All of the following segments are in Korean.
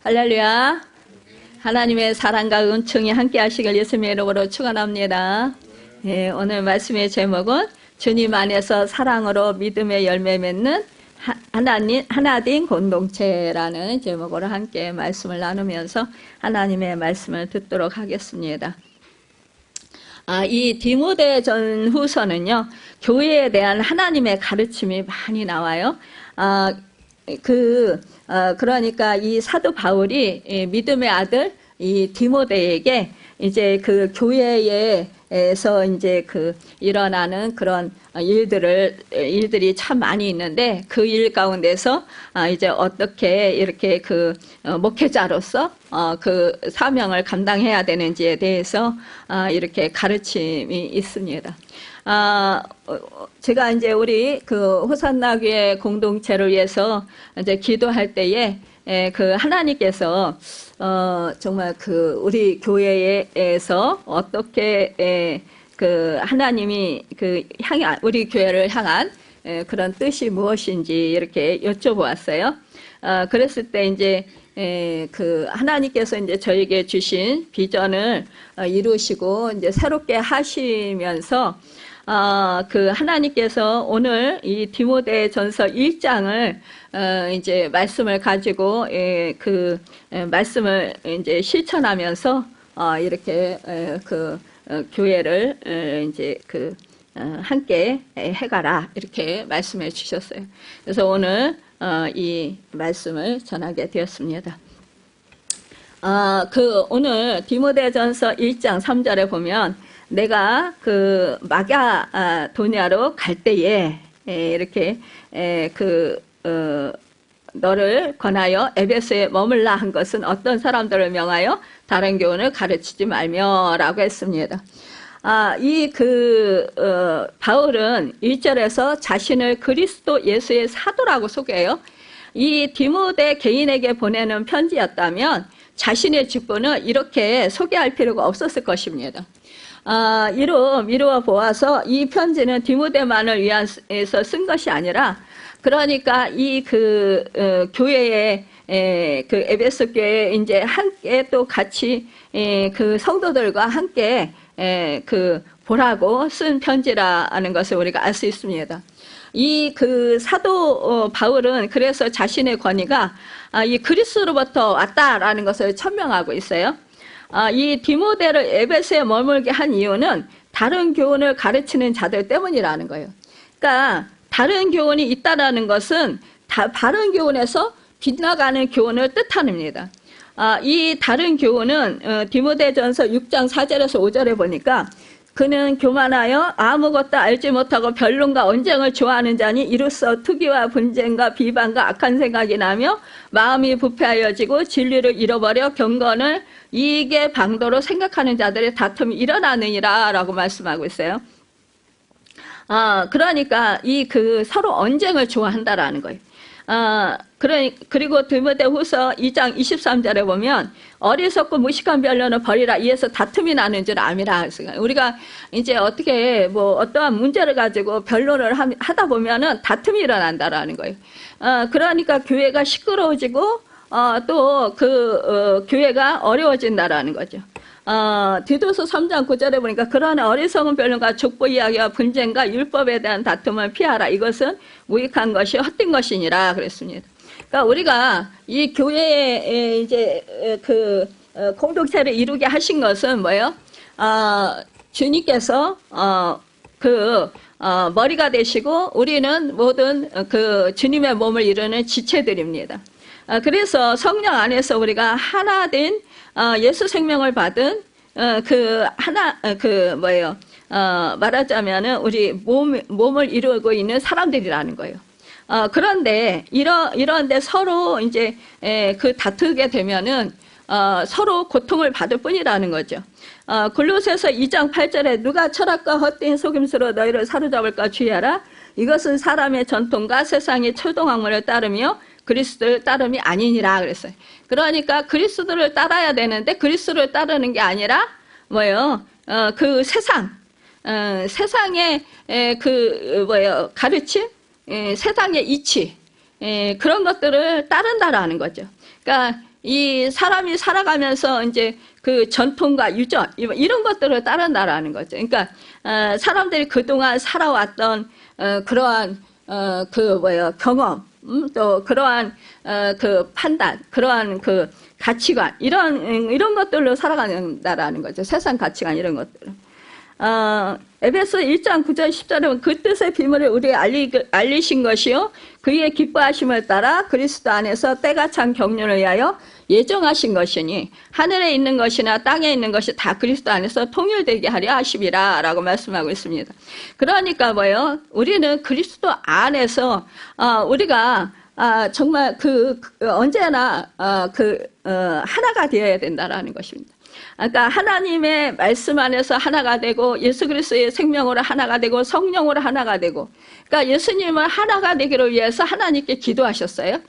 할렐루야. 하나님의 사랑과 은총이 함께 하시길 예수님의 이름으로 축원합니다. 예, 오늘 말씀의 제목은 주님 안에서 사랑으로 믿음의 열매 맺는 하나된 공동체라는 제목으로 함께 말씀을 나누면서 하나님의 말씀을 듣도록 하겠습니다. 이 디모데 전후서는요, 교회에 대한 하나님의 가르침이 많이 나와요. 그러니까 이 사도 바울이 믿음의 아들 이 디모데에게 이제 그 교회에서 이제 일어나는 그런 일들이 참 많이 있는데 그 일 가운데서 이제 어떻게 이렇게 목회자로서 그 사명을 감당해야 되는지에 대해서 이렇게 가르침이 있습니다. 제가 이제 우리 호산나 교회 공동체를 위해서 이제 기도할 때에 하나님께서 정말 우리 교회에서 어떻게 하나님이 우리 교회를 향한 그런 뜻이 무엇인지 이렇게 여쭤보았어요. 그랬을 때 이제 하나님께서 이제 저에게 주신 비전을 이루시고 이제 새롭게 하시면서 하나님께서 오늘 이 디모데 전서 1장을 이제 말씀을 가지고 말씀을 이제 실천하면서 이렇게 교회를 이제 함께 해가라 이렇게 말씀해 주셨어요. 그래서 오늘 이 말씀을 전하게 되었습니다. 오늘 디모데전서 1장 3절에 보면 내가 마가도냐로 갈 때에 이렇게 너를 권하여 에베소에 머물라 한 것은 어떤 사람들을 명하여 다른 교훈을 가르치지 말며라고 했습니다. 바울은 1절에서 자신을 그리스도 예수의 사도라고 소개해요. 이 디모데 개인에게 보내는 편지였다면 자신의 직분을 이렇게 소개할 필요가 없었을 것입니다. 이루어 보아서 이 편지는 디모데만을 위해서 쓴 것이 아니라 그러니까 이 교회에 에베소 교회에 이제 함께 또 같이 성도들과 함께 보라고 쓴 편지라는 것을 우리가 알 수 있습니다. 이 사도 바울은 그래서 자신의 권위가 이 그리스도로부터 왔다라는 것을 천명하고 있어요. 이 디모데를 에베소에 머물게 한 이유는 다른 교훈을 가르치는 자들 때문이라는 거예요. 그러니까 다른 교훈이 있다라는 것은 바른 교훈에서 빗나가는 교훈을 뜻합니다. 이 다른 교훈은 디모데전서 6장 4절에서 5절에 보니까 그는 교만하여 아무것도 알지 못하고 변론과 언쟁을 좋아하는 자니 이로써 투기와 분쟁과 비방과 악한 생각이 나며 마음이 부패하여지고 진리를 잃어버려 경건을 이익의 방도로 생각하는 자들의 다툼이 일어나느니라 라고 말씀하고 있어요. 그러니까 서로 언쟁을 좋아한다라는 거예요. 그리고 디모데후서 2장 23절에 보면 어리석고 무식한 변론을 버리라 이에서 다툼이 나는 줄 암이라. 우리가 이제 어떻게 어떠한 문제를 가지고 변론을 하다 보면은 다툼이 일어난다라는 거예요. 그러니까 교회가 시끄러워지고 또 교회가 어려워진다라는 거죠. 디도서 3장 9절에 보니까 그러한 어리석은 변론과 족보 이야기와 분쟁과 율법에 대한 다툼을 피하라. 이것은 무익한 것이 헛된 것이니라 그랬습니다. 그러니까 우리가 이 교회에 이제 공동체를 이루게 하신 것은 뭐예요? 주님께서 머리가 되시고 우리는 모든 주님의 몸을 이루는 지체들입니다. 그래서 성령 안에서 우리가 하나 된 예수 생명을 받은 말하자면은 우리 몸을 이루고 있는 사람들이라는 거예요. 그런데 이런데 서로 이제 다투게 되면은 서로 고통을 받을 뿐이라는 거죠. 골로새서 2장 8절에 누가 철학과 헛된 속임수로 너희를 사로잡을까 주의하라. 이것은 사람의 전통과 세상의 초동학문을 따르며 그리스도를 따름이 아니니라 그랬어요. 그러니까 그리스도를 따라야 되는데 그리스도를 따르는 게 아니라 세상의 가르침, 세상의 이치, 그런 것들을 따른다라는 거죠. 그러니까 이 사람이 살아가면서 이제 그 전통과 유전 이런 것들을 따른다라는 거죠. 그러니까 사람들이 그동안 살아왔던 그러한 경험, 또 그러한 그 판단, 그러한 그 가치관 이런 것들로 살아간다라는 거죠. 세상 가치관 이런 것들. 에베소 1장 9절 10절에 보면 그 뜻의 비밀을 우리에 알리신 것이요 그의 기뻐하심을 따라 그리스도 안에서 때가 찬 경륜을 위하여 예정하신 것이니 하늘에 있는 것이나 땅에 있는 것이 다 그리스도 안에서 통일되게 하려 하심이라 라고 말씀하고 있습니다. 그러니까 뭐예요? 우리는 그리스도 안에서 우리가 정말 언제나 하나가 되어야 된다라는 것입니다. 그러니까 하나님의 말씀 안에서 하나가 되고 예수 그리스도의 생명으로 하나가 되고 성령으로 하나가 되고, 그러니까 예수님은 하나가 되기를 위해서 하나님께 기도하셨어요.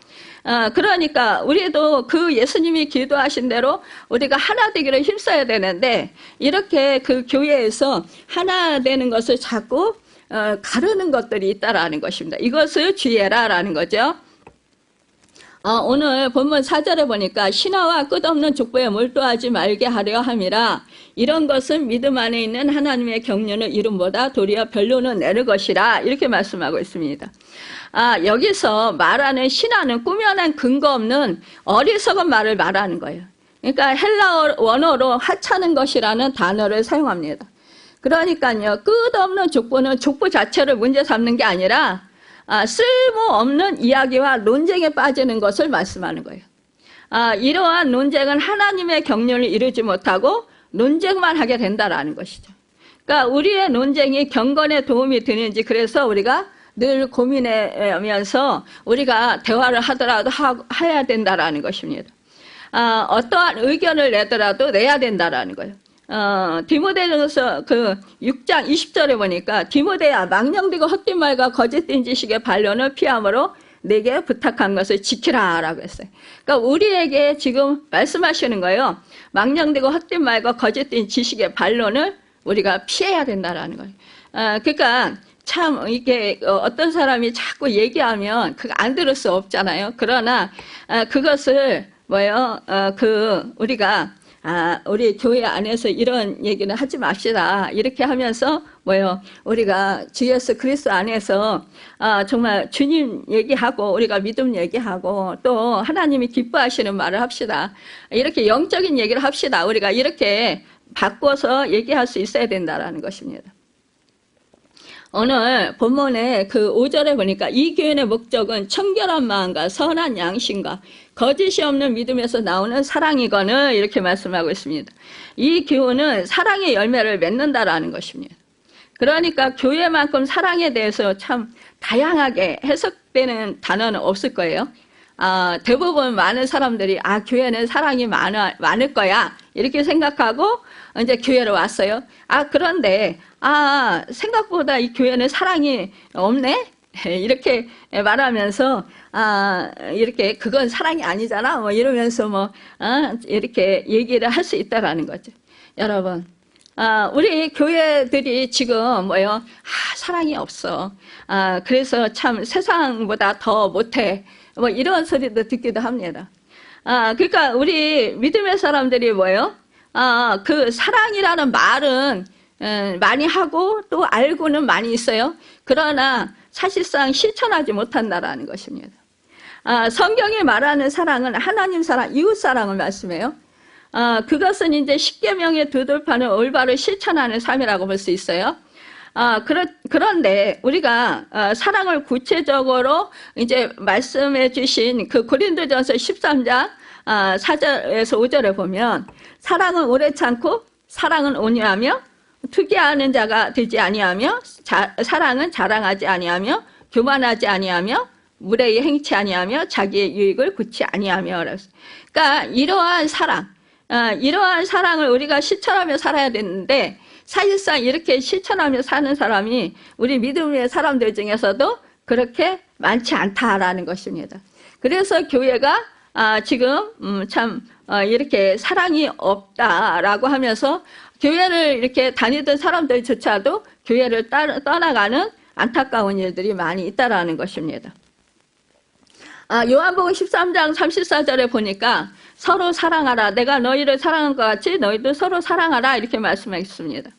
그러니까 우리도 그 예수님이 기도하신 대로 우리가 하나 되기를 힘써야 되는데, 이렇게 그 교회에서 하나 되는 것을 자꾸 가르는 것들이 있다라는 것입니다. 이것을 주의해라라는 거죠. 오늘 본문 4절에 보니까 신화와 끝없는 족보에 몰두하지 말게 하려 함이라 이런 것은 믿음 안에 있는 하나님의 경륜을 이름보다 도리어 변론을 내는 것이라 이렇게 말씀하고 있습니다. 여기서 말하는 신화는 꾸며낸 근거 없는 어리석은 말을 말하는 거예요. 그러니까 헬라어 원어로 하찮은 것이라는 단어를 사용합니다. 그러니까요, 끝없는 족보는 족보 자체를 문제 삼는 게 아니라 쓸모없는 이야기와 논쟁에 빠지는 것을 말씀하는 거예요. 이러한 논쟁은 하나님의 경륜을 이루지 못하고 논쟁만 하게 된다라는 것이죠. 그러니까 우리의 논쟁이 경건에 도움이 되는지, 그래서 우리가 늘 고민하면서 우리가 대화를 하더라도 해야 된다라는 것입니다. 어떠한 의견을 내더라도 내야 된다라는 거예요. 디모데전서 6장 20절에 보니까 디모데야 망령되고 헛된 말과 거짓된 지식의 반론을 피함으로 내게 부탁한 것을 지키라 라고 했어요. 그러니까 우리에게 지금 말씀하시는 거예요. 망령되고 헛된 말과 거짓된 지식의 반론을 우리가 피해야 된다라는 거예요. 그러니까 참 이게 어떤 사람이 자꾸 얘기하면 그거 안 들을 수 없잖아요. 그러나 그것을 우리가 우리 교회 안에서 이런 얘기는 하지 맙시다. 이렇게 하면서 우리가 주 예수 그리스도 안에서 정말 주님 얘기하고 우리가 믿음 얘기하고 또 하나님이 기뻐하시는 말을 합시다. 이렇게 영적인 얘기를 합시다. 우리가 이렇게 바꿔서 얘기할 수 있어야 된다라는 것입니다. 오늘 본문의 5절에 보니까 이 교훈의 목적은 청결한 마음과 선한 양심과 거짓이 없는 믿음에서 나오는 사랑이거늘 이렇게 말씀하고 있습니다. 이 교훈은 사랑의 열매를 맺는다라는 것입니다. 그러니까 교회만큼 사랑에 대해서 참 다양하게 해석되는 단어는 없을 거예요. 대부분 많은 사람들이 교회는 사랑이 많을 거야 이렇게 생각하고 이제 교회로 왔어요. 그런데 생각보다 이 교회는 사랑이 없네? 이렇게 말하면서 이렇게 그건 사랑이 아니잖아 이러면서 이렇게 얘기를 할 수 있다라는 거죠. 여러분, 우리 교회들이 지금 사랑이 없어. 그래서 참 세상보다 더 못해. 이런 소리도 듣기도 합니다. 그러니까 우리 믿음의 사람들이 그 사랑이라는 말은 많이 하고 또 알고는 많이 있어요. 그러나 사실상 실천하지 못한다라는 것입니다. 성경이 말하는 사랑은 하나님 사랑, 이웃 사랑을 말씀해요. 그것은 이제 십계명의 두들파는 올바로 실천하는 삶이라고 볼 수 있어요. 그런데 우리가 사랑을 구체적으로 이제 말씀해 주신 고린도전서 13장 4절에서 5절에 보면 사랑은 오래 참고 사랑은 온유하며 투기하는 자가 되지 아니하며 사랑은 자랑하지 아니하며 교만하지 아니하며 무례히 행치 아니하며 자기의 유익을 굳이 아니하며. 그러니까 이러한 사랑을 우리가 실천하며 살아야 되는데 사실상 이렇게 실천하며 사는 사람이 우리 믿음의 사람들 중에서도 그렇게 많지 않다라는 것입니다. 그래서 교회가 지금 이렇게 사랑이 없다라고 하면서 교회를 이렇게 다니던 사람들조차도 교회를 떠나가는 안타까운 일들이 많이 있다라는 것입니다. 요한복음 13장 34절에 보니까 서로 사랑하라. 내가 너희를 사랑한 것 같이 너희도 서로 사랑하라. 이렇게 말씀하셨습니다.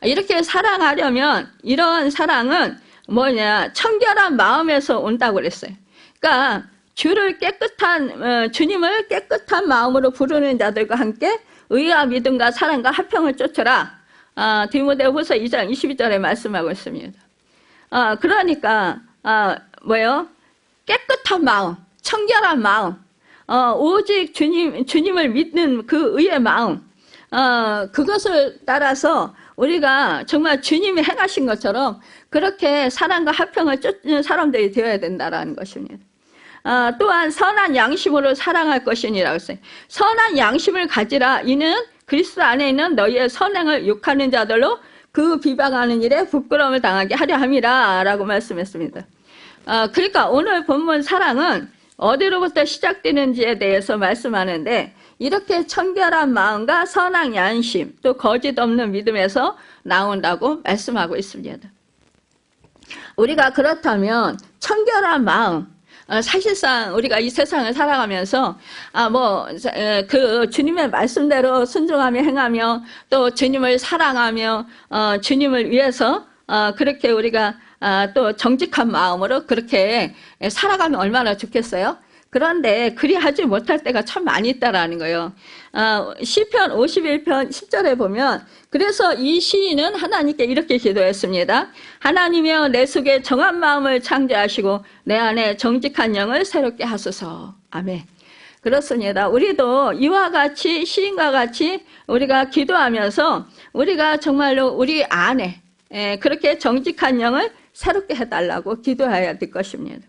이렇게 사랑하려면 이런 사랑은 뭐냐? 청결한 마음에서 온다고 그랬어요. 그러니까 주님을 깨끗한 마음으로 부르는 자들과 함께 의와 믿음과 사랑과 화평을 쫓으라. 디모데후서 2장 22절에 말씀하고 있습니다. 그러니까 뭐요? 깨끗한 마음, 청결한 마음, 오직 주님을 믿는 그 의의 마음, 그것을 따라서 우리가 정말 주님이 행하신 것처럼 그렇게 사랑과 화평을 쫓는 사람들이 되어야 된다는 것입니다. 또한 선한 양심으로 사랑할 것이니라고 했어요. 선한 양심을 가지라. 이는 그리스도 안에 있는 너희의 선행을 욕하는 자들로 그 비방하는 일에 부끄러움을 당하게 하려 함이라 라고 말씀했습니다. 그러니까 오늘 본문 사랑은 어디로부터 시작되는지에 대해서 말씀하는데 이렇게 청결한 마음과 선한 양심 또 거짓 없는 믿음에서 나온다고 말씀하고 있습니다. 우리가 그렇다면 청결한 마음, 사실상 우리가 이 세상을 살아가면서 그 주님의 말씀대로 순종하며 행하며 또 주님을 사랑하며 주님을 위해서 그렇게 우리가 또 정직한 마음으로 그렇게 살아가면 얼마나 좋겠어요? 그런데 그리하지 못할 때가 참 많이 있다라는 거예요. 시편 51편 10절에 보면 그래서 이 시인은 하나님께 이렇게 기도했습니다. 하나님이여 내 속에 정한 마음을 창조하시고 내 안에 정직한 영을 새롭게 하소서. 아멘. 그렇습니다. 우리도 이와 같이 시인과 같이 우리가 기도하면서 우리가 정말로 우리 안에 그렇게 정직한 영을 새롭게 해달라고 기도해야 될 것입니다.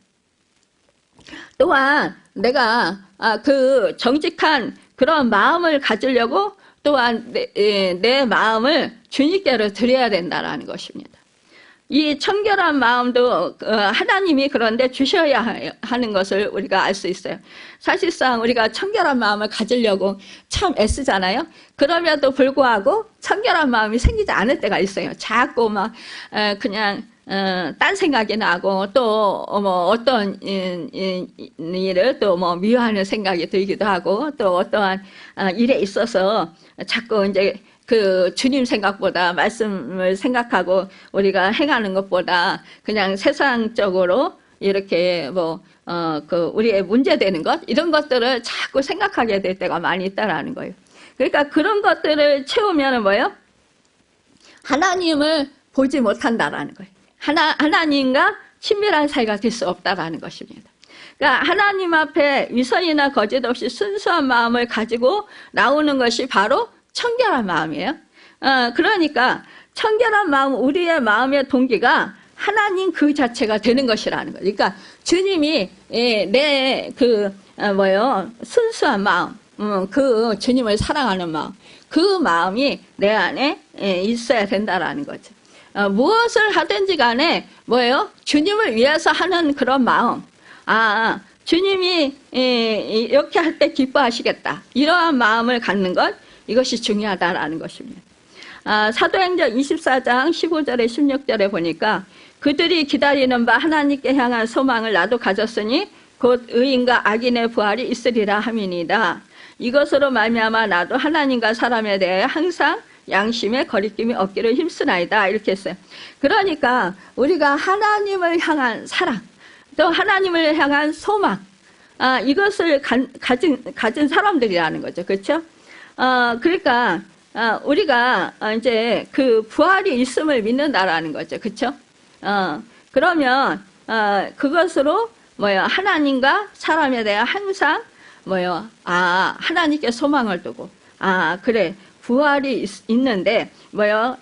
또한 내가 그 정직한 그런 마음을 가지려고 또한 내 마음을 주님께로 드려야 된다는 것입니다. 이 청결한 마음도 하나님이 그런데 주셔야 하는 것을 우리가 알 수 있어요. 사실상 우리가 청결한 마음을 가지려고 참 애쓰잖아요. 그럼에도 불구하고 청결한 마음이 생기지 않을 때가 있어요. 자꾸 막 그냥 딴 생각이 나고 또 어떤 일을 또 미워하는 생각이 들기도 하고 또 어떠한 일에 있어서 자꾸 이제 그 주님 생각보다 말씀을 생각하고 우리가 행하는 것보다 그냥 세상적으로 이렇게 그 우리의 문제되는 것 이런 것들을 자꾸 생각하게 될 때가 많이 있다라는 거예요. 그러니까 그런 것들을 채우면은 뭐예요? 하나님을 보지 못한다라는 거예요. 하나님과 친밀한 사이가 될 수 없다라는 것입니다. 그러니까 하나님 앞에 위선이나 거짓 없이 순수한 마음을 가지고 나오는 것이 바로 청결한 마음이에요. 그러니까 청결한 마음, 우리의 마음의 동기가 하나님 그 자체가 되는 것이라는 거예요. 그러니까 주님이 내 순수한 마음, 그 주님을 사랑하는 마음, 그 마음이 내 안에 있어야 된다라는 거죠. 무엇을 하든지 간에 주님을 위해서 하는 그런 마음. 주님이 이렇게 할 때 기뻐하시겠다. 이러한 마음을 갖는 것, 이것이 중요하다라는 것입니다. 사도행전 24장 15절에 16절에 보니까 그들이 기다리는 바 하나님께 향한 소망을 나도 가졌으니 곧 의인과 악인의 부활이 있으리라 함이니이다. 이것으로 말미암아 나도 하나님과 사람에 대해 항상 양심의 거리낌이 없기를 힘쓰나이다. 이렇게 했어요. 그러니까 우리가 하나님을 향한 사랑, 또 하나님을 향한 소망, 이것을 가진 사람들이라는 거죠. 그렇죠? 그러니까 우리가 이제 그 부활이 있음을 믿는다라는 거죠. 그렇죠? 그러면 그것으로 하나님과 사람에 대해 항상 하나님께 소망을 두고 그래 부활이 있는데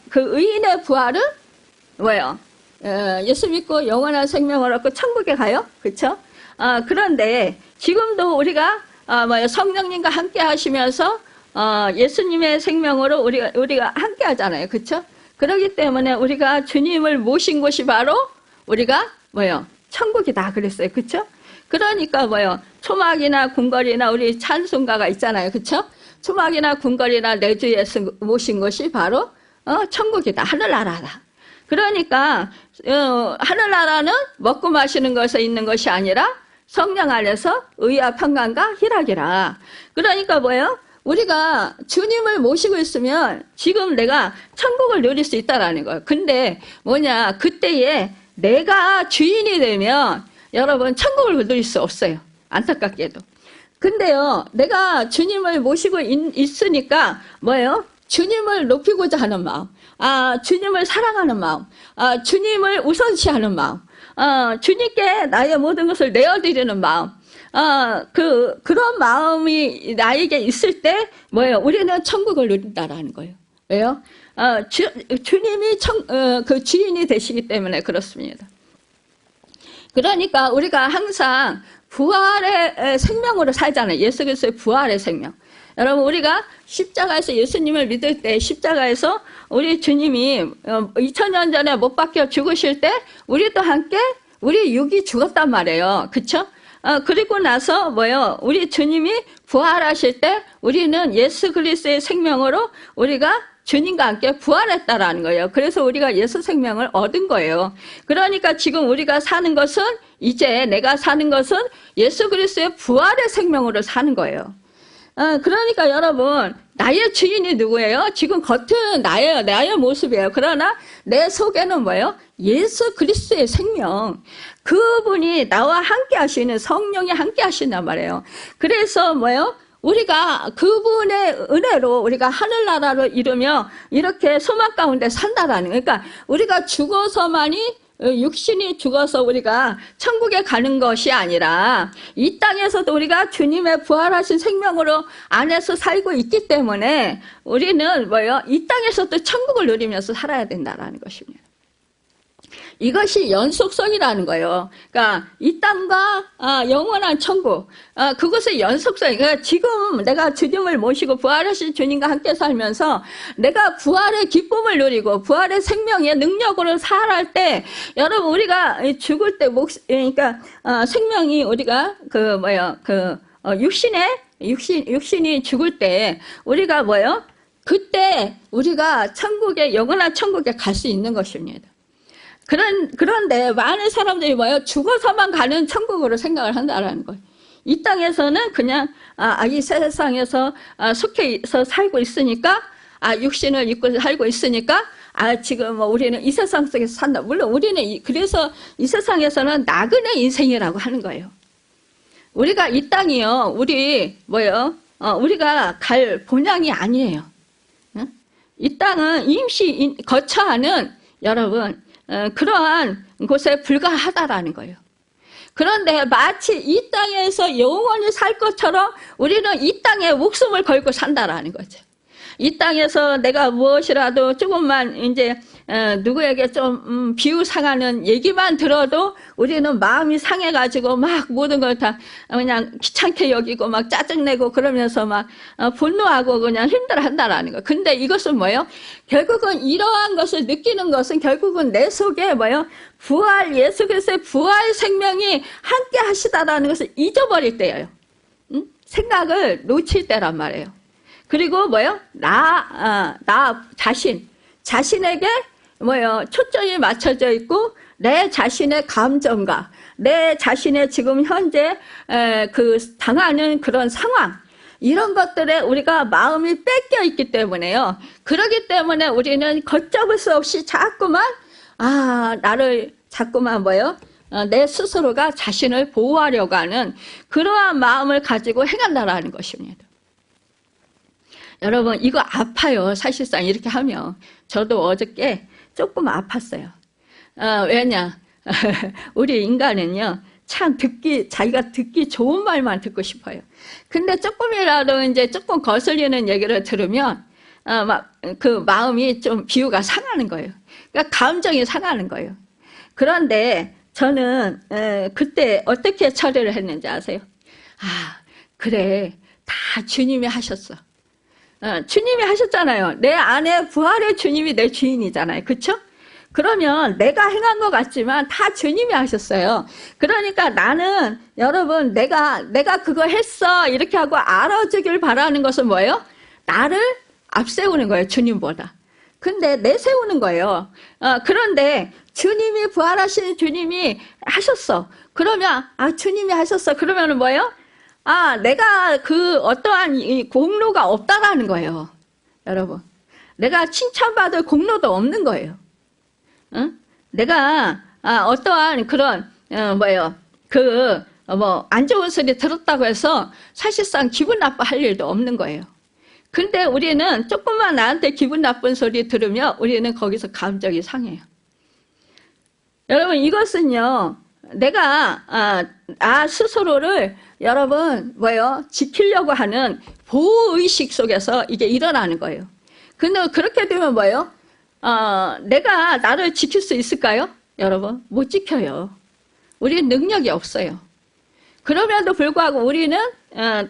그 의인의 부활은 예수 믿고 영원한 생명을 얻고 천국에 가요. 그렇죠? 그런데 지금도 우리가 성령님과 함께 하시면서 예수님의 생명으로 우리가 함께 하잖아요. 그렇죠? 그렇기 때문에 우리가 주님을 모신 곳이 바로 우리가 천국이다 그랬어요. 그렇죠? 그러니까 초막이나 궁궐이나 우리 찬송가가 있잖아요. 그렇죠? 초막이나 궁궐이나 내 주 예수 모신 곳이 바로 천국이다. 하늘나라다. 그러니까 하늘나라는 먹고 마시는 것에 있는 것이 아니라 성령 안에서 의와 평강과 희락이라. 그러니까 뭐예요? 우리가 주님을 모시고 있으면 지금 내가 천국을 누릴 수 있다라는 거예요. 근데 뭐냐, 그때에 내가 주인이 되면 여러분 천국을 누릴 수 없어요. 안타깝게도. 근데요, 내가 주님을 모시고 있으니까 뭐예요? 주님을 높이고자 하는 마음, 주님을 사랑하는 마음, 주님을 우선시하는 마음, 주님께 나의 모든 것을 내어드리는 마음, 그런 마음이 나에게 있을 때 뭐예요? 우리는 천국을 누린다라는 거예요. 왜요? 주님이 그 주인이 되시기 때문에 그렇습니다. 그러니까 우리가 항상 부활의 생명으로 살잖아요. 예수 그리스도의 부활의 생명. 여러분, 우리가 십자가에서 예수님을 믿을 때 십자가에서 우리 주님이 2000년 전에 못 박혀 죽으실 때 우리도 함께 우리 육이 죽었단 말이에요. 그쵸? 그리고 나서 뭐요? 우리 주님이 부활하실 때 우리는 예수 그리스도의 생명으로 우리가 주님과 함께 부활했다라는 거예요. 그래서 우리가 예수 생명을 얻은 거예요. 그러니까 지금 우리가 사는 것은, 이제 내가 사는 것은 예수 그리스도의 부활의 생명으로 사는 거예요. 그러니까 여러분, 나의 주인이 누구예요? 지금 겉은 나의 모습이에요. 그러나 내 속에는 뭐예요? 예수 그리스도의 생명. 그분이 나와 함께 하시는, 성령이 함께 하신단 말이에요. 그래서 뭐예요? 우리가 그분의 은혜로 우리가 하늘나라로 이루며 이렇게 소망 가운데 산다라는 거예요. 그러니까 우리가 죽어서만이, 육신이 죽어서 우리가 천국에 가는 것이 아니라 이 땅에서도 우리가 주님의 부활하신 생명으로 안에서 살고 있기 때문에 우리는 뭐예요? 이 땅에서도 천국을 누리면서 살아야 된다라는 것입니다. 이것이 연속성이라는 거예요. 그러니까 이 땅과 영원한 천국, 그것의 연속성. 그러니까 지금 내가 주님을 모시고 부활하신 주님과 함께 살면서 내가 부활의 기쁨을 누리고 부활의 생명의 능력으로 살아갈 때, 여러분, 우리가 죽을 때 그러니까 생명이 우리가 육신이 죽을 때 우리가 뭐예요? 그때 우리가 천국에, 영원한 천국에 갈 수 있는 것입니다. 그런데 많은 사람들이 뭐예요? 죽어서만 가는 천국으로 생각을 한다라는 거예요. 이 땅에서는 그냥, 이 세상에서 속해서 살고 있으니까, 육신을 입고 살고 있으니까, 지금 뭐 우리는 이 세상 속에서 산다. 물론 우리는 그래서 이 세상에서는 나그네 인생이라고 하는 거예요. 우리가 이 땅이요, 우리가 갈 본향이 아니에요. 이 땅은 임시 거처하는, 여러분, 그러한 곳에 불과하다라는 거예요. 그런데 마치 이 땅에서 영원히 살 것처럼 우리는 이 땅에 목숨을 걸고 산다라는 거죠. 이 땅에서 내가 무엇이라도 조금만 이제 누구에게 좀 비유상하는 얘기만 들어도 우리는 마음이 상해가지고 막 모든 걸 다 그냥 귀찮게 여기고 막 짜증내고 그러면서 막 분노하고 그냥 힘들어한다라는 거. 근데 이것은 뭐예요? 결국은 이러한 것을 느끼는 것은 결국은 내 속에 뭐예요? 부활, 예수 그리스도의 부활 생명이 함께 하시다라는 것을 잊어버릴 때예요. 생각을 놓칠 때란 말이에요. 그리고 뭐예요? 나 자신에게 초점이 맞춰져 있고 내 자신의 감정과 내 자신의 지금 현재 당하는 그런 상황, 이런 것들에 우리가 마음이 뺏겨 있기 때문에요. 그렇기 때문에 우리는 걷잡을 수 없이 자꾸만 내 스스로가 자신을 보호하려고 하는 그러한 마음을 가지고 행한다라는 것입니다. 여러분, 이거 아파요. 사실상 이렇게 하면. 저도 어저께 조금 아팠어요. 왜냐? 우리 인간은요, 참 자기가 듣기 좋은 말만 듣고 싶어요. 근데 조금이라도 이제 조금 거슬리는 얘기를 들으면, 그 마음이 좀 비유가 상하는 거예요. 그러니까 감정이 상하는 거예요. 그런데 저는, 그때 어떻게 처리를 했는지 아세요? 그래. 다 주님이 하셨어. 주님이 하셨잖아요. 내 안에 부활의 주님이 내 주인이잖아요. 그쵸? 그러면 내가 행한 것 같지만 다 주님이 하셨어요. 그러니까 나는, 여러분, 내가 그거 했어. 이렇게 하고 알아주길 바라는 것은 뭐예요? 나를 앞세우는 거예요. 주님보다. 근데 내세우는 거예요. 그런데 주님이 부활하신 주님이 하셨어. 그러면 주님이 하셨어. 그러면은 뭐예요? 내가 그 어떠한 이 공로가 없다라는 거예요. 여러분. 내가 칭찬받을 공로도 없는 거예요. 응? 내가 어떠한 그런 안 좋은 소리 들었다고 해서 사실상 기분 나빠할 일도 없는 거예요. 근데 우리는 조금만 나한테 기분 나쁜 소리 들으면 우리는 거기서 감정이 상해요. 여러분, 이것은요, 내가 스스로를 여러분 지키려고 하는 보호의식 속에서 이게 일어나는 거예요. 근데 그렇게 되면 뭐예요? 내가 나를 지킬 수 있을까요? 여러분, 못 지켜요. 우리는 능력이 없어요. 그럼에도 불구하고 우리는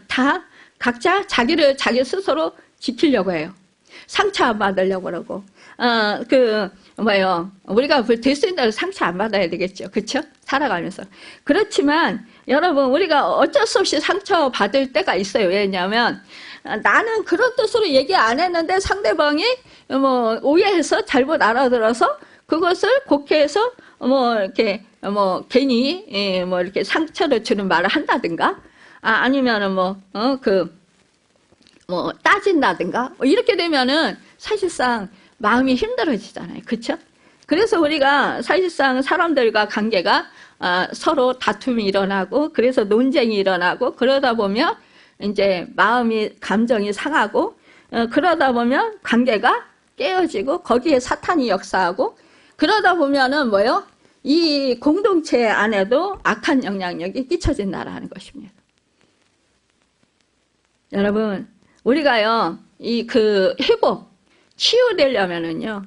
다 각자 자기를 자기 스스로 지키려고 해요. 상처 안 받으려고 그러고. 우리가 될 수 있는 대로 상처 안 받아야 되겠죠. 그쵸? 살아가면서. 그렇지만, 여러분, 우리가 어쩔 수 없이 상처 받을 때가 있어요. 왜냐하면, 나는 그런 뜻으로 얘기 안 했는데 상대방이 오해해서 잘못 알아들어서 그것을 곡해해서 괜히, 이렇게 상처를 주는 말을 한다든가, 아니면은 따진다든가, 이렇게 되면은 사실상 마음이 힘들어지잖아요. 그쵸? 그래서 우리가 사실상 사람들과 관계가 서로 다툼이 일어나고, 그래서 논쟁이 일어나고, 그러다 보면 이제 감정이 상하고, 그러다 보면 관계가 깨어지고, 거기에 사탄이 역사하고, 그러다 보면은 이 공동체 안에도 악한 영향력이 끼쳐진다라는 것입니다. 여러분, 우리가요, 회복, 치유되려면은요,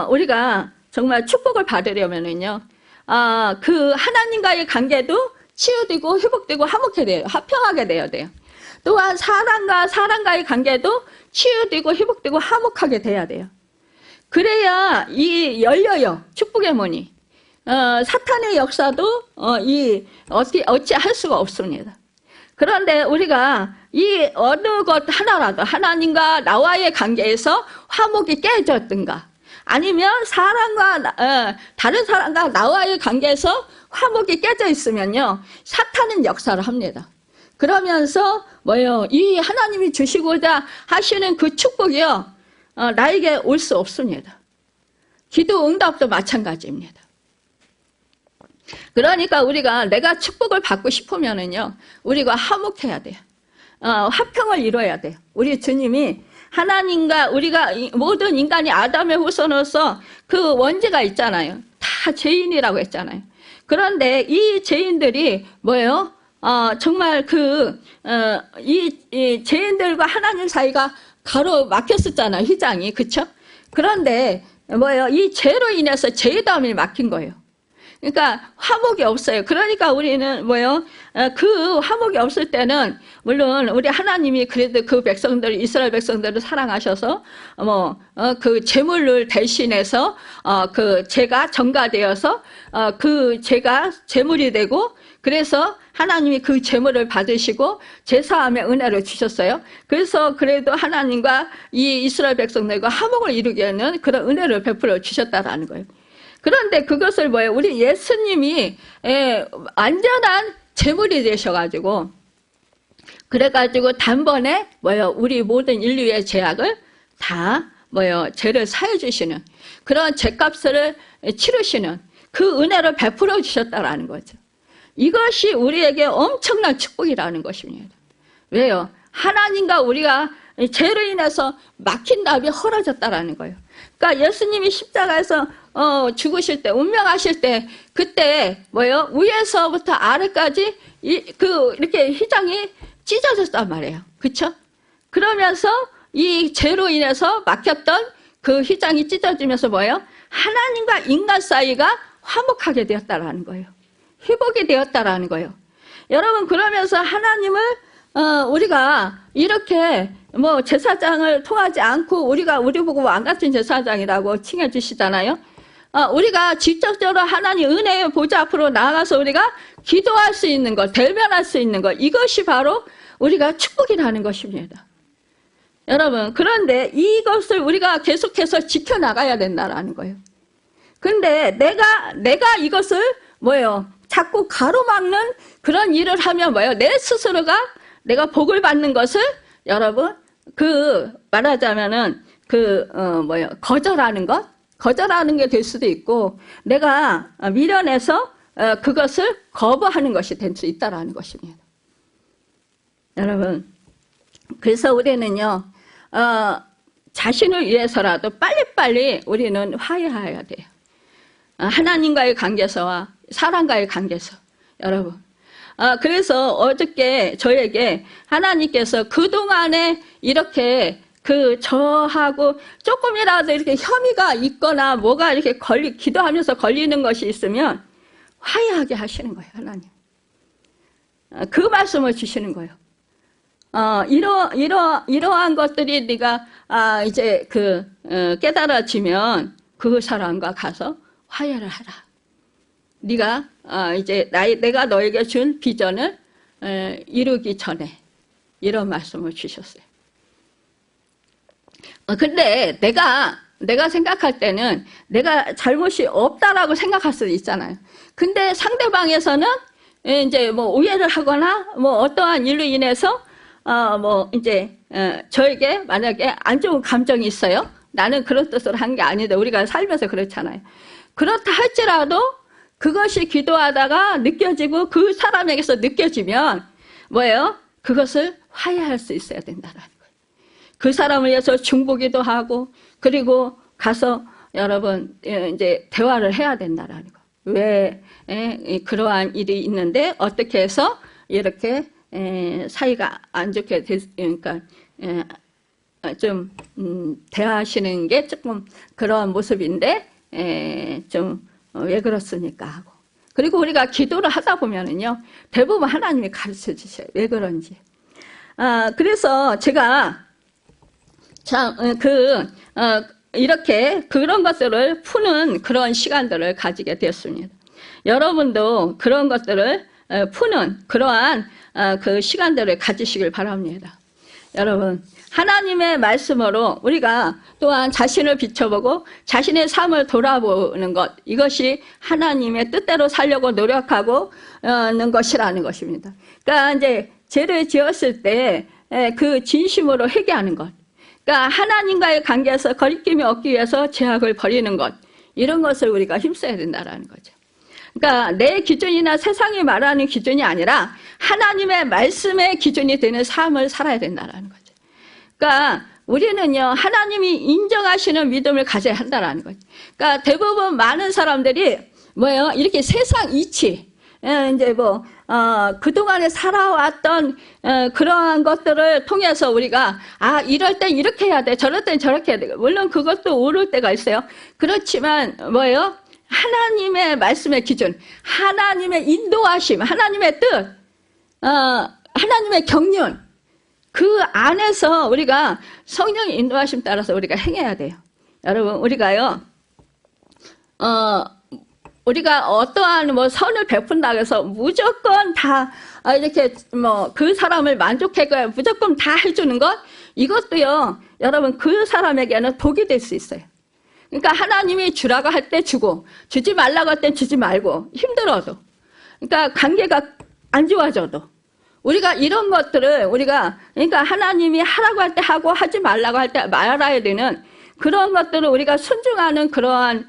우리가 정말 축복을 받으려면은요, 하나님과의 관계도 치유되고 회복되고 화평하게 되어야 돼요. 또한 사람과의 관계도 치유되고 회복되고 화목하게 돼야 돼요. 그래야 열려요. 축복의 문이. 사탄의 역사도 어찌할 수가 없습니다. 그런데 우리가 이 어느 것 하나라도 하나님과 나와의 관계에서 화목이 깨졌든가, 아니면 다른 사람과 나와의 관계에서 화목이 깨져 있으면요, 사탄은 역사를 합니다. 그러면서 이 하나님이 주시고자 하시는 그 축복이요, 나에게 올 수 없습니다. 기도 응답도 마찬가지입니다. 그러니까 우리가 내가 축복을 받고 싶으면은요, 우리가 화목해야 돼요. 화평을 이뤄야 돼요. 우리 주님이 하나님과 우리가 모든 인간이 아담의 후손으로서 그 원죄가 있잖아요. 다 죄인이라고 했잖아요. 그런데 이 죄인들이 정말 이 죄인들과 하나님 사이가 가로막혔었잖아요. 휘장이. 그쵸? 그런데 이 죄로 인해서 죄담이 막힌 거예요. 그러니까 화목이 없어요. 그러니까 우리는 그 화목이 없을 때는 물론 우리 하나님이 그래도 그 백성들, 이스라엘 백성들을 사랑하셔서 그 제물을 대신해서 그 죄가 전가되어서 그 죄가 제물이 되고, 그래서 하나님이 그 제물을 받으시고 제사함의 은혜를 주셨어요. 그래서 그래도 하나님과 이 이스라엘 백성들과 화목을 이루기에는 그런 은혜를 베풀어 주셨다라는 거예요. 그런데 그것을 우리 예수님이 완전한 제물이 되셔가지고, 그래가지고 단번에 우리 모든 인류의 죄악을 다 죄를 사해 주시는, 그런 죄값을 치르시는 그 은혜를 베풀어 주셨다라는 거죠. 이것이 우리에게 엄청난 축복이라는 것입니다. 왜요? 하나님과 우리가 죄로 인해서 막힌 답이 헐어졌다라는 거예요. 그러니까 예수님이 십자가에서 죽으실 때, 운명하실 때, 그때 위에서부터 아래까지 이렇게 휘장이 찢어졌단 말이에요. 그쵸? 그러면서 이 죄로 인해서 막혔던 그 휘장이 찢어지면서 하나님과 인간 사이가 화목하게 되었다라는 거예요. 회복이 되었다라는 거예요. 여러분, 그러면서 하나님을 우리가 이렇게 제사장을 통하지 않고 우리 보고 왕 같은 제사장이라고 칭해 주시잖아요. 우리가 직접적으로 하나님 은혜의 보좌 앞으로 나아가서 우리가 기도할 수 있는 것, 대면할 수 있는 것, 이것이 바로 우리가 축복이라는 것입니다. 여러분, 그런데 이것을 우리가 계속해서 지켜나가야 된다는 거예요. 근데 내가 이것을 뭐예요? 자꾸 가로막는 그런 일을 하면 뭐예요? 내 스스로가 내가 복을 받는 것을 여러분 말하자면은 거절하는 게 될 수도 있고 내가 미련해서 그것을 거부하는 것이 될 수 있다라는 것입니다. 여러분, 그래서 우리는요, 자신을 위해서라도 빨리빨리 우리는 화해해야 돼요. 하나님과의 관계에서와 사람과의 관계에서. 여러분. 그래서 어저께 저에게 하나님께서 그동안에 이렇게 저하고 조금이라도 이렇게 혐의가 있거나 뭐가 이렇게 기도하면서 걸리는 것이 있으면 화해하게 하시는 거예요, 하나님. 그 말씀을 주시는 거예요. 이러한 것들이 네가 이제 깨달아지면 그 사람과 가서 화해를 하라. 네가 이제 내가 너에게 준 비전을 이루기 전에 이런 말씀을 주셨어요. 근데 내가 생각할 때는 내가 잘못이 없다라고 생각할 수도 있잖아요. 근데 상대방에서는 이제 뭐 오해를 하거나 뭐 어떠한 일로 인해서 저에게 만약에 안 좋은 감정이 있어요. 나는 그런 뜻으로 한 게 아닌데 우리가 살면서 그렇잖아요. 그렇다 할지라도 그것이 기도하다가 느껴지고 그 사람에게서 느껴지면 뭐예요? 그것을 화해할 수 있어야 된다라는 거예요. 그 사람을 위해서 중보기도 하고 그리고 가서 여러분 이제 대화를 해야 된다라는 거. 왜 그러한 일이 있는데 어떻게 해서 이렇게 사이가 안 좋게 그러니까 좀 대화하시는 게 조금 그런 모습인데 좀 왜 그렇습니까 하고 그리고 우리가 기도를 하다 보면은요 대부분 하나님이 가르쳐 주셔요. 왜 그런지. 그래서 제가 참 이렇게 그런 것들을 푸는 그런 시간들을 가지게 되었습니다. 여러분도 그런 것들을 푸는 그러한 그 시간들을 가지시길 바랍니다. 여러분, 하나님의 말씀으로 우리가 또한 자신을 비춰보고 자신의 삶을 돌아보는 것, 이것이 하나님의 뜻대로 살려고 노력하고는 것이라는 것입니다. 그러니까 이제 죄를 지었을 때 그 진심으로 회개하는 것, 그러니까 하나님과의 관계에서 거리낌이 없기 위해서 죄악을 버리는 것, 이런 것을 우리가 힘써야 된다는 거죠. 그러니까 내 기준이나 세상이 말하는 기준이 아니라 하나님의 말씀의 기준이 되는 삶을 살아야 된다는 거죠. 그러니까 우리는요 하나님이 인정하시는 믿음을 가져야 한다는 거죠. 그러니까 대부분 많은 사람들이 뭐예요? 이렇게 세상 이치, 이제 그동안에 살아왔던 그러한 것들을 통해서 우리가 이럴 땐 이렇게 해야 돼, 저럴 땐 저렇게 해야 돼. 물론 그것도 옳을 때가 있어요. 그렇지만 뭐예요? 하나님의 말씀의 기준, 하나님의 인도하심, 하나님의 뜻, 하나님의 경륜, 그 안에서 우리가 성령의 인도하심 따라서 우리가 행해야 돼요. 여러분, 우리가요, 우리가 어떠한 선을 베푼다고 해서 무조건 다 이렇게 그 사람을 만족하고 무조건 다 해주는 것, 이것도요, 여러분, 그 사람에게는 독이 될 수 있어요. 그러니까 하나님이 주라고 할 때 주고, 주지 말라고 할 때 주지 말고, 힘들어도. 그러니까 관계가 안 좋아져도. 우리가 이런 것들을 그러니까 하나님이 하라고 할 때 하고 하지 말라고 할 때 말아야 되는 그런 것들을 우리가 순종하는 그러한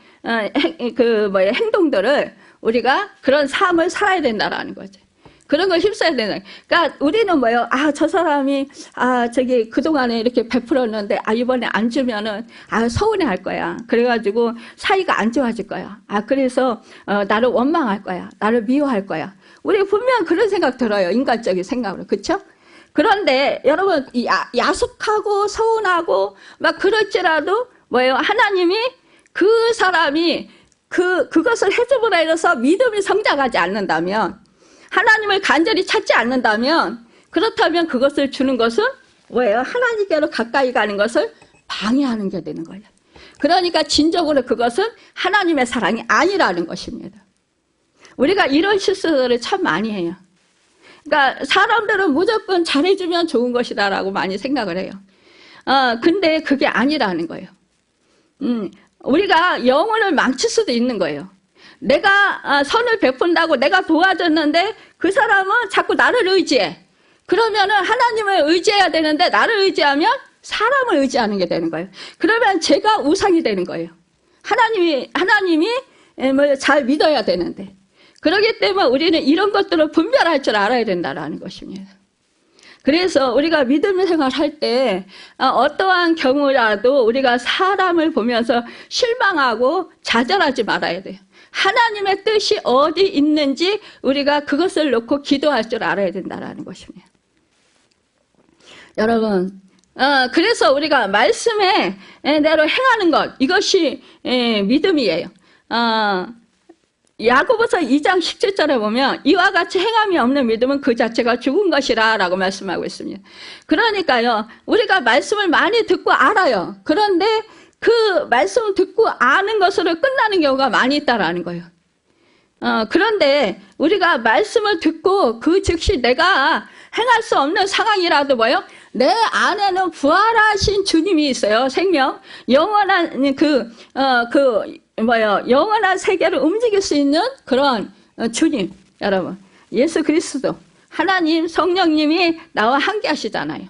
행동들을 우리가 그런 삶을 살아야 된다라는 거죠. 그런 걸 힘써야 된다. 그러니까 우리는 뭐예요? 저 사람이 그동안에 이렇게 베풀었는데 이번에 안 주면은 서운해 할 거야. 그래가지고 사이가 안 좋아질 거야. 그래서 나를 원망할 거야. 나를 미워할 거야. 우리 분명 그런 생각 들어요. 인간적인 생각으로. 그렇죠? 그런데 여러분 야속하고 서운하고 막 그럴지라도 뭐예요? 하나님이 그 사람이 그것을 해줌으로 인해서 믿음이 성장하지 않는다면, 하나님을 간절히 찾지 않는다면, 그렇다면 그것을 주는 것은 뭐예요? 하나님께로 가까이 가는 것을 방해하는 게 되는 거예요. 그러니까 진정으로 그것은 하나님의 사랑이 아니라는 것입니다. 우리가 이런 실수들을 참 많이 해요. 그러니까 사람들은 무조건 잘해주면 좋은 것이다라고 많이 생각을 해요. 근데 그게 아니라는 거예요. 우리가 영혼을 망칠 수도 있는 거예요. 내가 선을 베푼다고 내가 도와줬는데 그 사람은 자꾸 나를 의지해. 그러면은 하나님을 의지해야 되는데 나를 의지하면 사람을 의지하는 게 되는 거예요. 그러면 제가 우상이 되는 거예요. 하나님이 뭐 잘 믿어야 되는데. 그렇기 때문에 우리는 이런 것들을 분별할 줄 알아야 된다는 것입니다. 그래서 우리가 믿음 생활할 때 어떠한 경우라도 우리가 사람을 보면서 실망하고 좌절하지 말아야 돼요. 하나님의 뜻이 어디 있는지 우리가 그것을 놓고 기도할 줄 알아야 된다는 것입니다. 여러분, 그래서 우리가 말씀에 대로 행하는 것, 이것이 믿음이에요. 야고보서 2장 17절에 보면 이와 같이 행함이 없는 믿음은 그 자체가 죽은 것이라 라고 말씀하고 있습니다. 그러니까요, 우리가 말씀을 많이 듣고 알아요. 그런데 그 말씀을 듣고 아는 것으로 끝나는 경우가 많이 있다라는 거예요. 그런데 우리가 말씀을 듣고 그 즉시 내가 행할 수 없는 상황이라도 뭐요? 내 안에는 부활하신 주님이 있어요. 생명, 영원한 영원한 세계를 움직일 수 있는 그런 주님, 여러분, 예수 그리스도, 하나님, 성령님이 나와 함께 하시잖아요.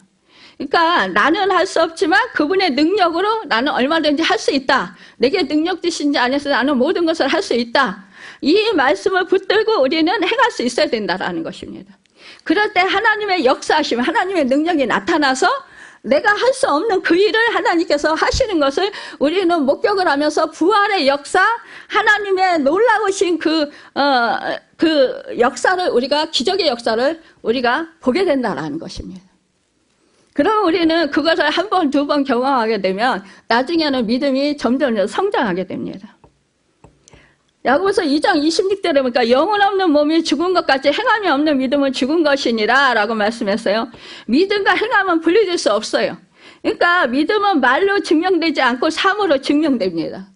그러니까 나는 할 수 없지만 그분의 능력으로 나는 얼마든지 할 수 있다. 내게 능력 주신 자 안에서 나는 모든 것을 할 수 있다. 이 말씀을 붙들고 우리는 행할 수 있어야 된다라는 것입니다. 그럴 때 하나님의 역사하심, 하나님의 능력이 나타나서 내가 할 수 없는 그 일을 하나님께서 하시는 것을 우리는 목격을 하면서 부활의 역사, 하나님의 놀라우신 그 역사를 우리가, 기적의 역사를 우리가 보게 된다는 것입니다. 그럼 우리는 그것을 한 번, 두 번 경험하게 되면 나중에는 믿음이 점점 성장하게 됩니다. 야고보서 2장 26절에 보니까 영혼 없는 몸이 죽은 것 같이 행함이 없는 믿음은 죽은 것이니라 라고 말씀했어요. 믿음과 행함은 분리될 수 없어요. 그러니까 믿음은 말로 증명되지 않고 삶으로 증명됩니다.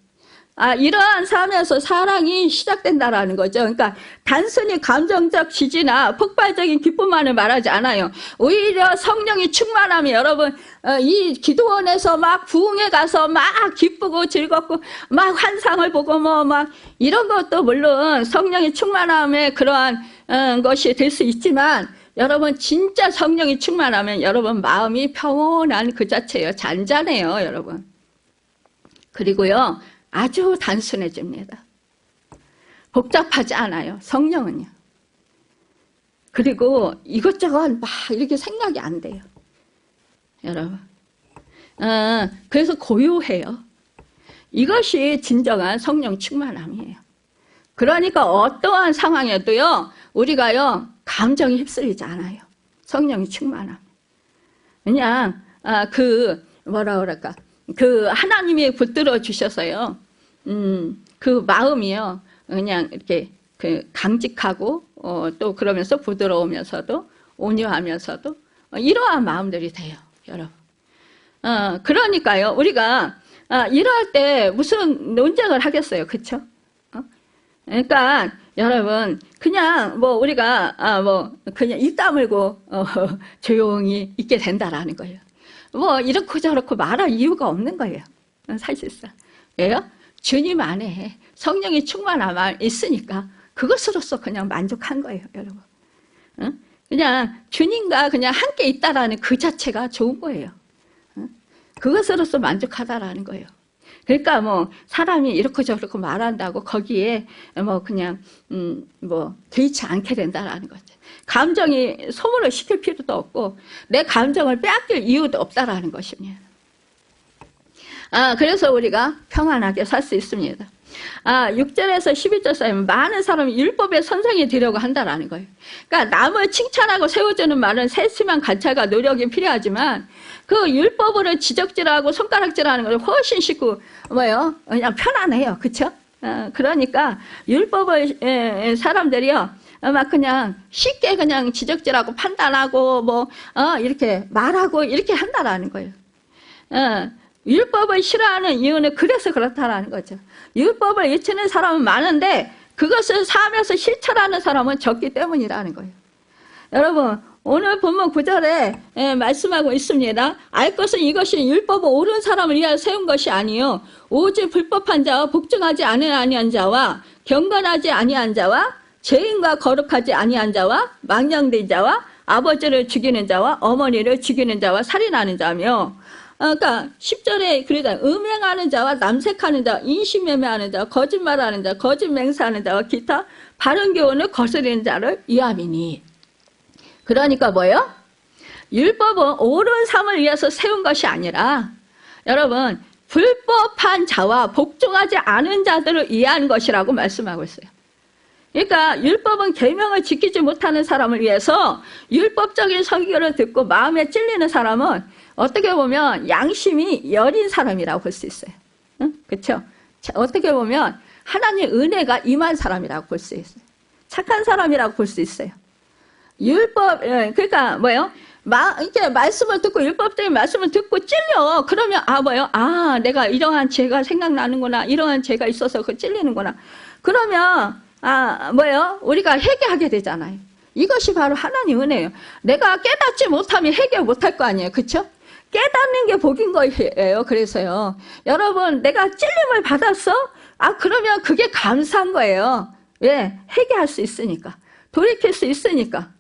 이러한 삶에서 사랑이 시작된다라는 거죠. 그러니까 단순히 감정적 지지나 폭발적인 기쁨만을 말하지 않아요. 오히려 성령이 충만하면 여러분, 이 기도원에서 막 부흥회 가서 막 기쁘고 즐겁고 막 환상을 보고 막 이런 것도 물론 성령이 충만함의 그러한 것이 될 수 있지만, 여러분 진짜 성령이 충만하면 여러분 마음이 평온한 그 자체예요. 잔잔해요, 여러분. 그리고요, 아주 단순해집니다. 복잡하지 않아요, 성령은요. 그리고 이것저것 막 이렇게 생각이 안 돼요, 여러분. 그래서 고요해요. 이것이 진정한 성령 충만함이에요. 그러니까 어떠한 상황에도요, 우리가요, 감정이 휩쓸리지 않아요. 성령이 충만함. 그냥, 뭐라 그럴까. 하나님이 붙들어 주셔서요, 그 마음이요, 그냥 이렇게 강직하고, 또 그러면서 부드러우면서도, 온유하면서도, 이러한 마음들이 돼요, 여러분. 그러니까요, 우리가, 이럴 때 무슨 논쟁을 하겠어요, 그쵸? 그러니까, 여러분, 그냥 우리가, 그냥 입 다물고, 조용히 있게 된다라는 거예요. 이렇고 저렇고 말할 이유가 없는 거예요, 사실상. 왜요? 주님 안에 성령이 충만함 있으니까 그것으로서 그냥 만족한 거예요, 여러분. 그냥 주님과 그냥 함께 있다라는 그 자체가 좋은 거예요. 그것으로서 만족하다라는 거예요. 그러니까 사람이 이렇고 저렇고 말한다고 거기에 그냥 개의치 않게 된다라는 거죠. 감정이 소모를 시킬 필요도 없고 내 감정을 빼앗길 이유도 없다라는 것입니다. 그래서 우리가 평안하게 살 수 있습니다. 6절에서 12절 사이면 많은 사람이 율법의 선생이 되려고 한다라는 거예요. 그러니까 남을 칭찬하고 세워주는 말은 세심한 관찰과 노력이 필요하지만 그 율법으로 지적질하고 손가락질하는 것은 훨씬 쉽고 그냥 편안해요, 그렇죠? 그러니까 율법을 사람들이요, 막 그냥 쉽게 그냥 지적질하고 판단하고 이렇게 말하고 이렇게 한다라는 거예요. 율법을 싫어하는 이유는 그래서 그렇다라는 거죠. 율법을 외치는 사람은 많은데 그것을 삶에서 실천하는 사람은 적기 때문이라는 거예요. 여러분, 오늘 본문 9절에 말씀하고 있습니다. 알 것은 이것이 율법은 옳은 사람을 위하여 세운 것이 아니요 오직 불법한 자와 복종하지 아니한 자와 경건하지 아니한 자와 죄인과 거룩하지 아니한 자와 망령된 자와 아버지를 죽이는 자와 어머니를 죽이는 자와 살인하는 자며, 그러니까 10절에 그러다 음행하는 자와 남색하는 자, 인신매매하는 자, 거짓말하는 자, 거짓 맹세하는 자와 기타 바른 교훈을 거스리는 자를 위함이니. 그러니까 뭐예요? 율법은 옳은 삶을 위해서 세운 것이 아니라 여러분 불법한 자와 복종하지 않은 자들을 위한 것이라고 말씀하고 있어요. 그러니까 율법은 계명을 지키지 못하는 사람을 위해서 율법적인 설교를 듣고 마음에 찔리는 사람은 어떻게 보면 양심이 여린 사람이라고 볼 수 있어요. 응? 그렇죠? 어떻게 보면 하나님의 은혜가 임한 사람이라고 볼 수 있어요. 착한 사람이라고 볼 수 있어요. 율법, 그러니까 뭐예요? 이렇게 말씀을 듣고 율법적인 말씀을 듣고 찔려. 그러면 뭐예요? 내가 이러한 죄가 생각나는구나. 이러한 죄가 있어서 그 찔리는구나. 그러면 뭐예요? 우리가 회개하게 되잖아요. 이것이 바로 하나님 은혜예요. 내가 깨닫지 못하면 해결 못할 거 아니에요. 그렇죠? 깨닫는 게 복인 거예요. 그래서요. 여러분, 내가 찔림을 받았어? 그러면 그게 감사한 거예요. 왜? 회개할 수 있으니까. 돌이킬 수 있으니까.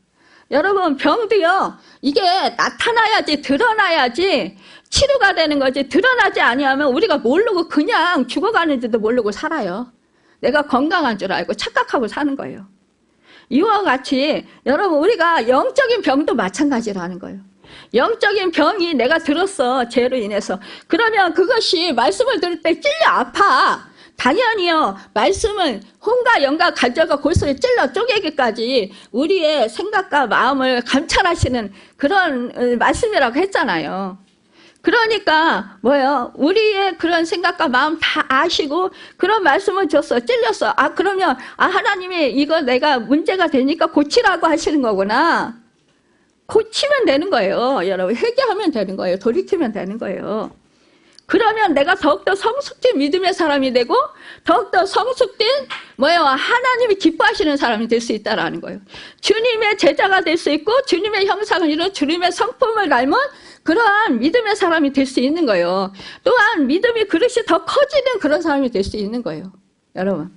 여러분, 병도요, 이게 나타나야지, 드러나야지 치료가 되는 거지. 드러나지 아니하면 우리가 모르고 그냥 죽어가는지도 모르고 살아요. 내가 건강한 줄 알고 착각하고 사는 거예요. 이와 같이 여러분, 우리가 영적인 병도 마찬가지라는 거예요. 영적인 병이 내가 들었어, 죄로 인해서. 그러면 그것이 말씀을 들을 때 찔려 아파. 당연히요. 말씀은 혼과 영과 간절과 골수를 찔러 쪼개기까지 우리의 생각과 마음을 감찰하시는 그런 말씀이라고 했잖아요. 그러니까 뭐예요? 우리의 그런 생각과 마음 다 아시고 그런 말씀을 줬어. 찔렸어. 그러면 하나님이 이거 내가 문제가 되니까 고치라고 하시는 거구나. 고치면 되는 거예요. 여러분, 회개하면 되는 거예요. 돌이키면 되는 거예요. 그러면 내가 더욱더 성숙된 믿음의 사람이 되고 더욱더 성숙된 하나님이 기뻐하시는 사람이 될 수 있다는 거예요. 주님의 제자가 될 수 있고 주님의 형상을 이룬 주님의 성품을 닮은 그러한 믿음의 사람이 될 수 있는 거예요. 또한 믿음의 그릇이 더 커지는 그런 사람이 될 수 있는 거예요. 여러분.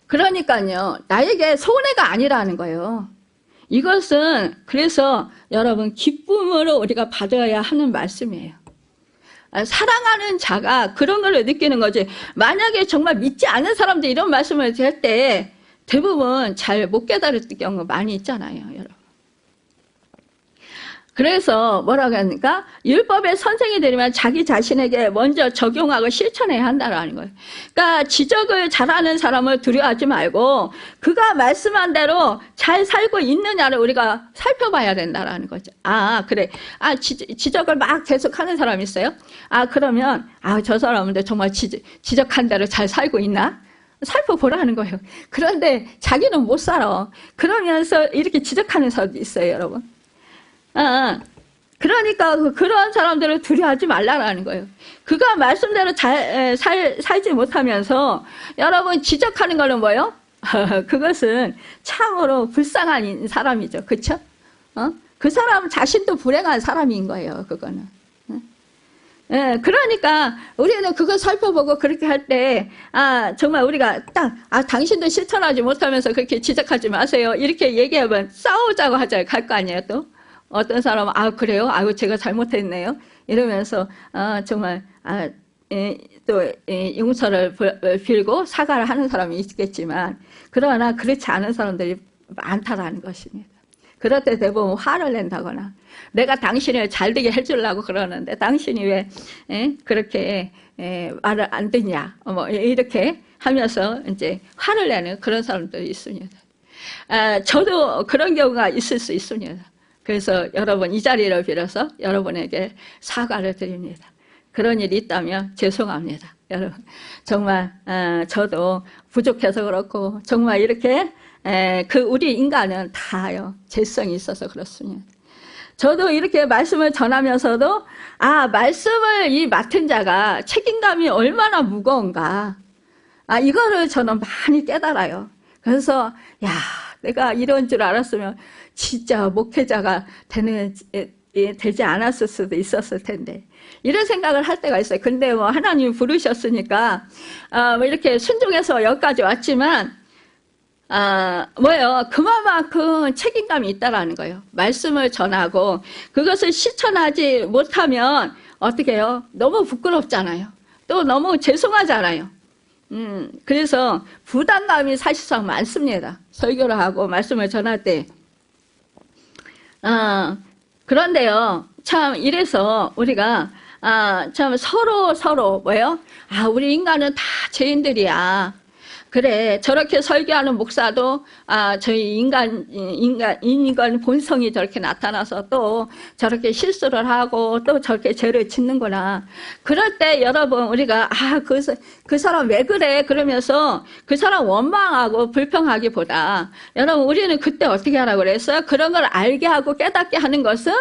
그러니까요. 나에게 손해가 아니라는 거예요. 이것은 그래서 여러분 기쁨으로 우리가 받아야 하는 말씀이에요. 사랑하는 자가 그런 걸 느끼는 거지. 만약에 정말 믿지 않는 사람들이 이런 말씀을 할 때 대부분 잘 못 깨달을 경우가 많이 있잖아요. 여러분. 그래서 뭐라고 하니까 율법의 선생이 되려면 자기 자신에게 먼저 적용하고 실천해야 한다는 거예요. 그러니까 지적을 잘하는 사람을 두려워하지 말고 그가 말씀한 대로 잘 살고 있느냐를 우리가 살펴봐야 된다는 거죠. 그래. 지적을 막 계속하는 사람이 있어요. 그러면 저 사람은 정말 지적한 대로 잘 살고 있나? 살펴보라는 거예요. 그런데 자기는 못 살아. 그러면서 이렇게 지적하는 사람도 있어요, 여러분. 그러니까 그런 사람들을 두려워하지 말라는 거예요. 그가 말씀대로 잘 살지 못하면서 여러분 지적하는 거는 뭐예요? 그것은 참으로 불쌍한 사람이죠. 그렇죠? 그 사람 자신도 불행한 사람인 거예요. 그거는. 그러니까 우리는 그거 살펴보고 그렇게 할 때 정말 우리가 딱 당신도 실천하지 못하면서 그렇게 지적하지 마세요. 이렇게 얘기하면 싸우자고 하자 갈 거 아니에요. 또 어떤 사람은 그래요? 제가 잘못했네요. 이러면서 정말 또 용서를 빌고 사과를 하는 사람이 있겠지만 그러나 그렇지 않은 사람들이 많다라는 것입니다. 그럴 때 대부분 화를 낸다거나 내가 당신을 잘되게 해주려고 그러는데 당신이 왜 그렇게 말을 안 듣냐 이렇게 하면서 이제 화를 내는 그런 사람들이 있습니다. 저도 그런 경우가 있을 수 있습니다. 그래서 여러분 이 자리를 빌어서 여러분에게 사과를 드립니다. 그런 일이 있다면 죄송합니다. 여러분 정말 저도 부족해서 그렇고 정말 이렇게 우리 인간은 다요 죄성이 있어서 그렇습니다. 저도 이렇게 말씀을 전하면서도 말씀을 이 맡은 자가 책임감이 얼마나 무거운가 이거를 저는 많이 깨달아요. 그래서 내가 이런 줄 알았으면 진짜 목회자가 되지 않았을 수도 있었을 텐데. 이런 생각을 할 때가 있어요. 근데 뭐 하나님이 부르셨으니까, 뭐 이렇게 순종해서 여기까지 왔지만, 그만큼 책임감이 있다라는 거예요. 말씀을 전하고, 그것을 실천하지 못하면, 어떻게 해요? 너무 부끄럽잖아요. 또 너무 죄송하잖아요. 그래서 부담감이 사실상 많습니다. 설교를 하고 말씀을 전할 때. 그런데요, 참, 이래서 우리가, 참, 서로, 우리 인간은 다 죄인들이야. 그래, 저렇게 설교하는 목사도, 저희 인간 본성이 저렇게 나타나서 또 저렇게 실수를 하고 또 저렇게 죄를 짓는구나. 그럴 때 여러분, 우리가, 그 사람 왜 그래? 그러면서 그 사람 원망하고 불평하기보다, 여러분, 우리는 그때 어떻게 하라고 그랬어요? 그런 걸 알게 하고 깨닫게 하는 것은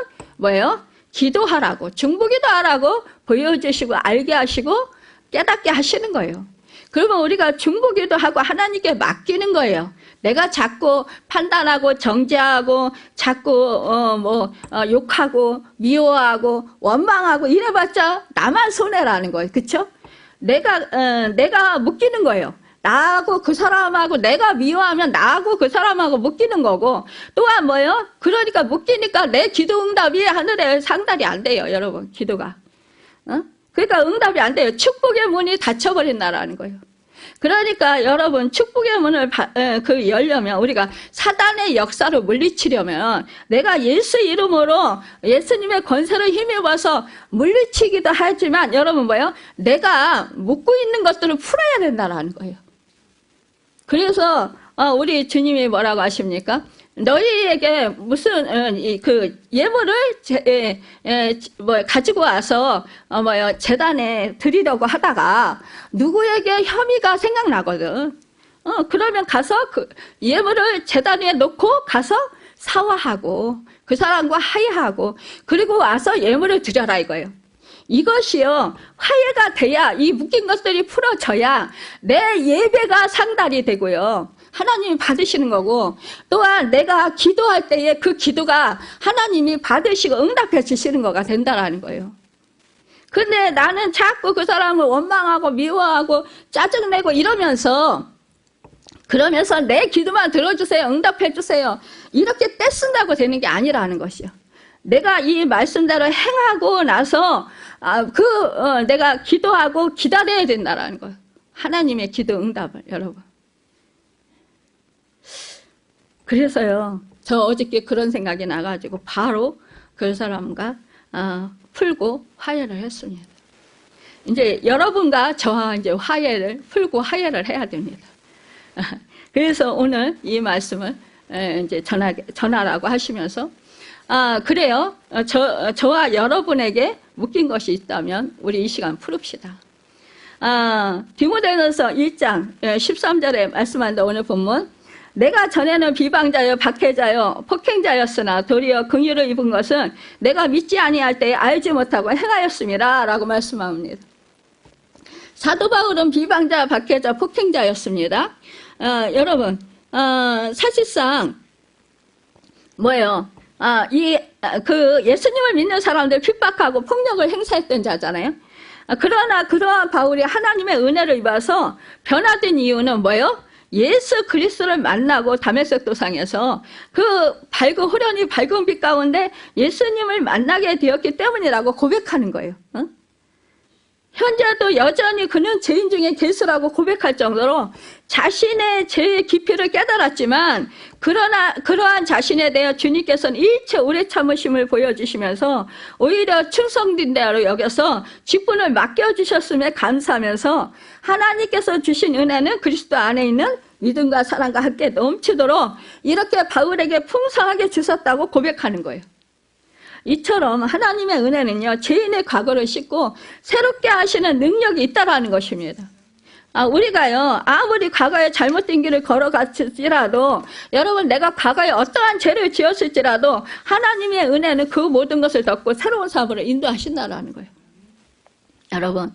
기도하라고, 중보기도하라고 보여주시고, 알게 하시고, 깨닫게 하시는 거예요. 그러면 우리가 중보기도 하고 하나님께 맡기는 거예요. 내가 자꾸 판단하고 정죄하고 자꾸 욕하고 미워하고 원망하고 이래봤자 나만 손해라는 거예요. 그렇죠? 내가 묶이는 거예요. 나하고 그 사람하고 내가 미워하면 나하고 그 사람하고 묶이는 거고, 또한 그러니까 묶이니까 내 기도 응답이 하늘에 상달이 안 돼요, 여러분. 기도가. 그러니까 응답이 안 돼요. 축복의 문이 닫혀버린다라는 거예요. 그러니까 여러분, 축복의 문을 열려면, 우리가 사단의 역사를 물리치려면 내가 예수 이름으로 예수님의 권세를 힘입어서 물리치기도 하지만, 여러분 내가 묶고 있는 것들을 풀어야 된다라는 거예요. 그래서 우리 주님이 뭐라고 하십니까? 너희에게 무슨 예물을 가지고 와서 제단에 드리려고 하다가 누구에게 혐의가 생각나거든. 그러면 가서 그 예물을 제단 위에 놓고 가서 사화하고 그 사람과 화해하고 그리고 와서 예물을 드려라 이거예요. 이것이요, 화해가 돼야, 이 묶인 것들이 풀어져야 내 예배가 상달이 되고요, 하나님이 받으시는 거고, 또한 내가 기도할 때에 그 기도가 하나님이 받으시고 응답해 주시는 거가 된다라는 거예요. 근데 나는 자꾸 그 사람을 원망하고 미워하고 짜증내고 그러면서 내 기도만 들어주세요, 응답해 주세요, 이렇게 떼쓴다고 되는 게 아니라는 것이요. 내가 이 말씀대로 행하고 나서 내가 기도하고 기다려야 된다라는 거예요. 하나님의 기도 응답을, 여러분. 그래서요, 저 어저께 그런 생각이 나가지고 바로 그 사람과 풀고 화해를 했습니다. 이제 여러분과 저와 이제 풀고 화해를 해야 됩니다. 그래서 오늘 이 말씀을 이제 전하라고 하시면서, 그래요. 저와 여러분에게 묶인 것이 있다면 우리 이 시간 풀읍시다. 디모데전서 1장 13절에 말씀한다. 오늘 본문. 내가 전에는 비방자여 박해자여 폭행자였으나 도리어 긍휼을 입은 것은 내가 믿지 아니할 때에 알지 못하고 행하였습니다 라고 말씀합니다. 사도 바울은 비방자, 박해자, 폭행자였습니다. 여러분, 사실상 예수님을 믿는 사람들 핍박하고 폭력을 행사했던 자잖아요. 그러나 그러한 바울이 하나님의 은혜를 입어서 변화된 이유는 예수 그리스도를 만나고 다메섹 도상에서 호련히 밝은 빛 가운데 예수님을 만나게 되었기 때문이라고 고백하는 거예요. 현재도 여전히 그는 죄인 중에 괴수라고 고백할 정도로 자신의 죄의 깊이를 깨달았지만, 그러나 그러한 자신에 대해 주님께서는 일체 오래 참으심을 보여주시면서 오히려 충성된 대로 여겨서 직분을 맡겨주셨음에 감사하면서 하나님께서 주신 은혜는 그리스도 안에 있는 믿음과 사랑과 함께 넘치도록 이렇게 바울에게 풍성하게 주셨다고 고백하는 거예요. 이처럼 하나님의 은혜는요, 죄인의 과거를 씻고 새롭게 하시는 능력이 있다라는 것입니다. 우리가요, 아무리 과거에 잘못된 길을 걸어갔을지라도, 여러분, 내가 과거에 어떠한 죄를 지었을지라도 하나님의 은혜는 그 모든 것을 덮고 새로운 삶으로 인도하신다라는 거예요. 여러분,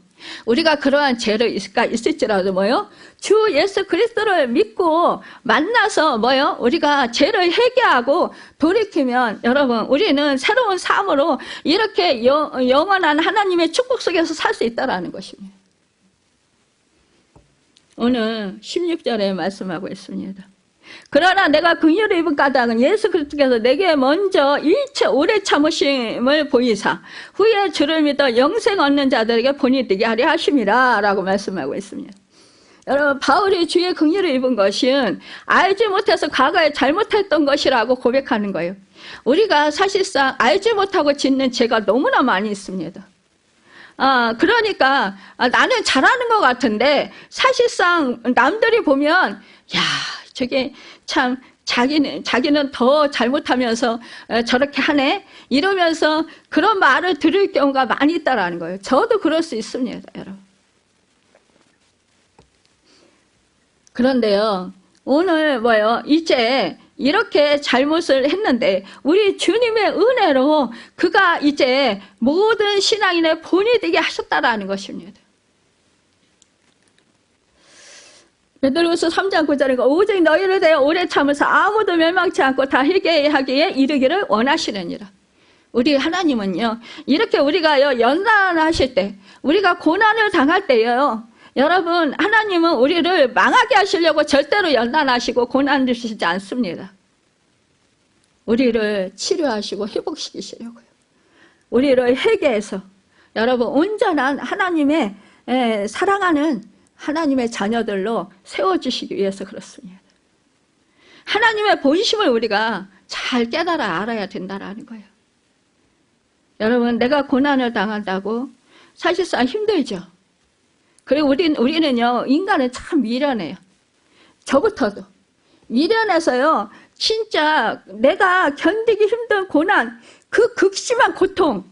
우리가 그러한 죄가 있을지라도 뭐요? 주 예수 그리스도를 믿고 만나서 뭐요? 우리가 죄를 회개하고 돌이키면 여러분 우리는 새로운 삶으로 이렇게 영원한 하나님의 축복 속에서 살 수 있다는 것입니다. 오늘 16절에 말씀하고 있습니다. 그러나 내가 긍휼을 입은 까닭은 예수 그리스도께서 내게 먼저 일체 오래 참으심을 보이사 후에 주를 믿어 영생 얻는 자들에게 본이 되게 하려 하심이라 라고 말씀하고 있습니다. 여러분 바울이 주의 긍휼을 입은 것은 알지 못해서 과거에 잘못했던 것이라고 고백하는 거예요. 우리가 사실상 알지 못하고 짓는 죄가 너무나 많이 있습니다. 그러니까 나는 잘하는 것 같은데 사실상 남들이 보면 야 저게 참 자기는 더 잘못하면서 저렇게 하네 이러면서 그런 말을 들을 경우가 많이 있다라는 거예요. 저도 그럴 수 있습니다, 여러분. 그런데요, 오늘 뭐요? 이제 이렇게 잘못을 했는데 우리 주님의 은혜로 그가 이제 모든 신앙인의 본이 되게 하셨다라는 것입니다. 베드로후서 3장 9절에 오직 너희를 대하여 오래 참으사 아무도 멸망치 않고 다 회개하기에 이르기를 원하시느니라. 우리 하나님은요, 이렇게 우리가요 연단하실 때, 우리가 고난을 당할 때요, 여러분 하나님은 우리를 망하게 하시려고 절대로 연단하시고 고난 주시지 않습니다. 우리를 치료하시고 회복시키시려고요. 우리를 회개해서 여러분 온전한 하나님의 사랑하는 하나님의 자녀들로 세워주시기 위해서 그렇습니다. 하나님의 본심을 우리가 잘 깨달아 알아야 된다는 거예요. 여러분 내가 고난을 당한다고 사실상 힘들죠. 그리고 우리는요 인간은 참 미련해요. 저부터도 미련해서요 진짜 내가 견디기 힘든 고난, 그 극심한 고통,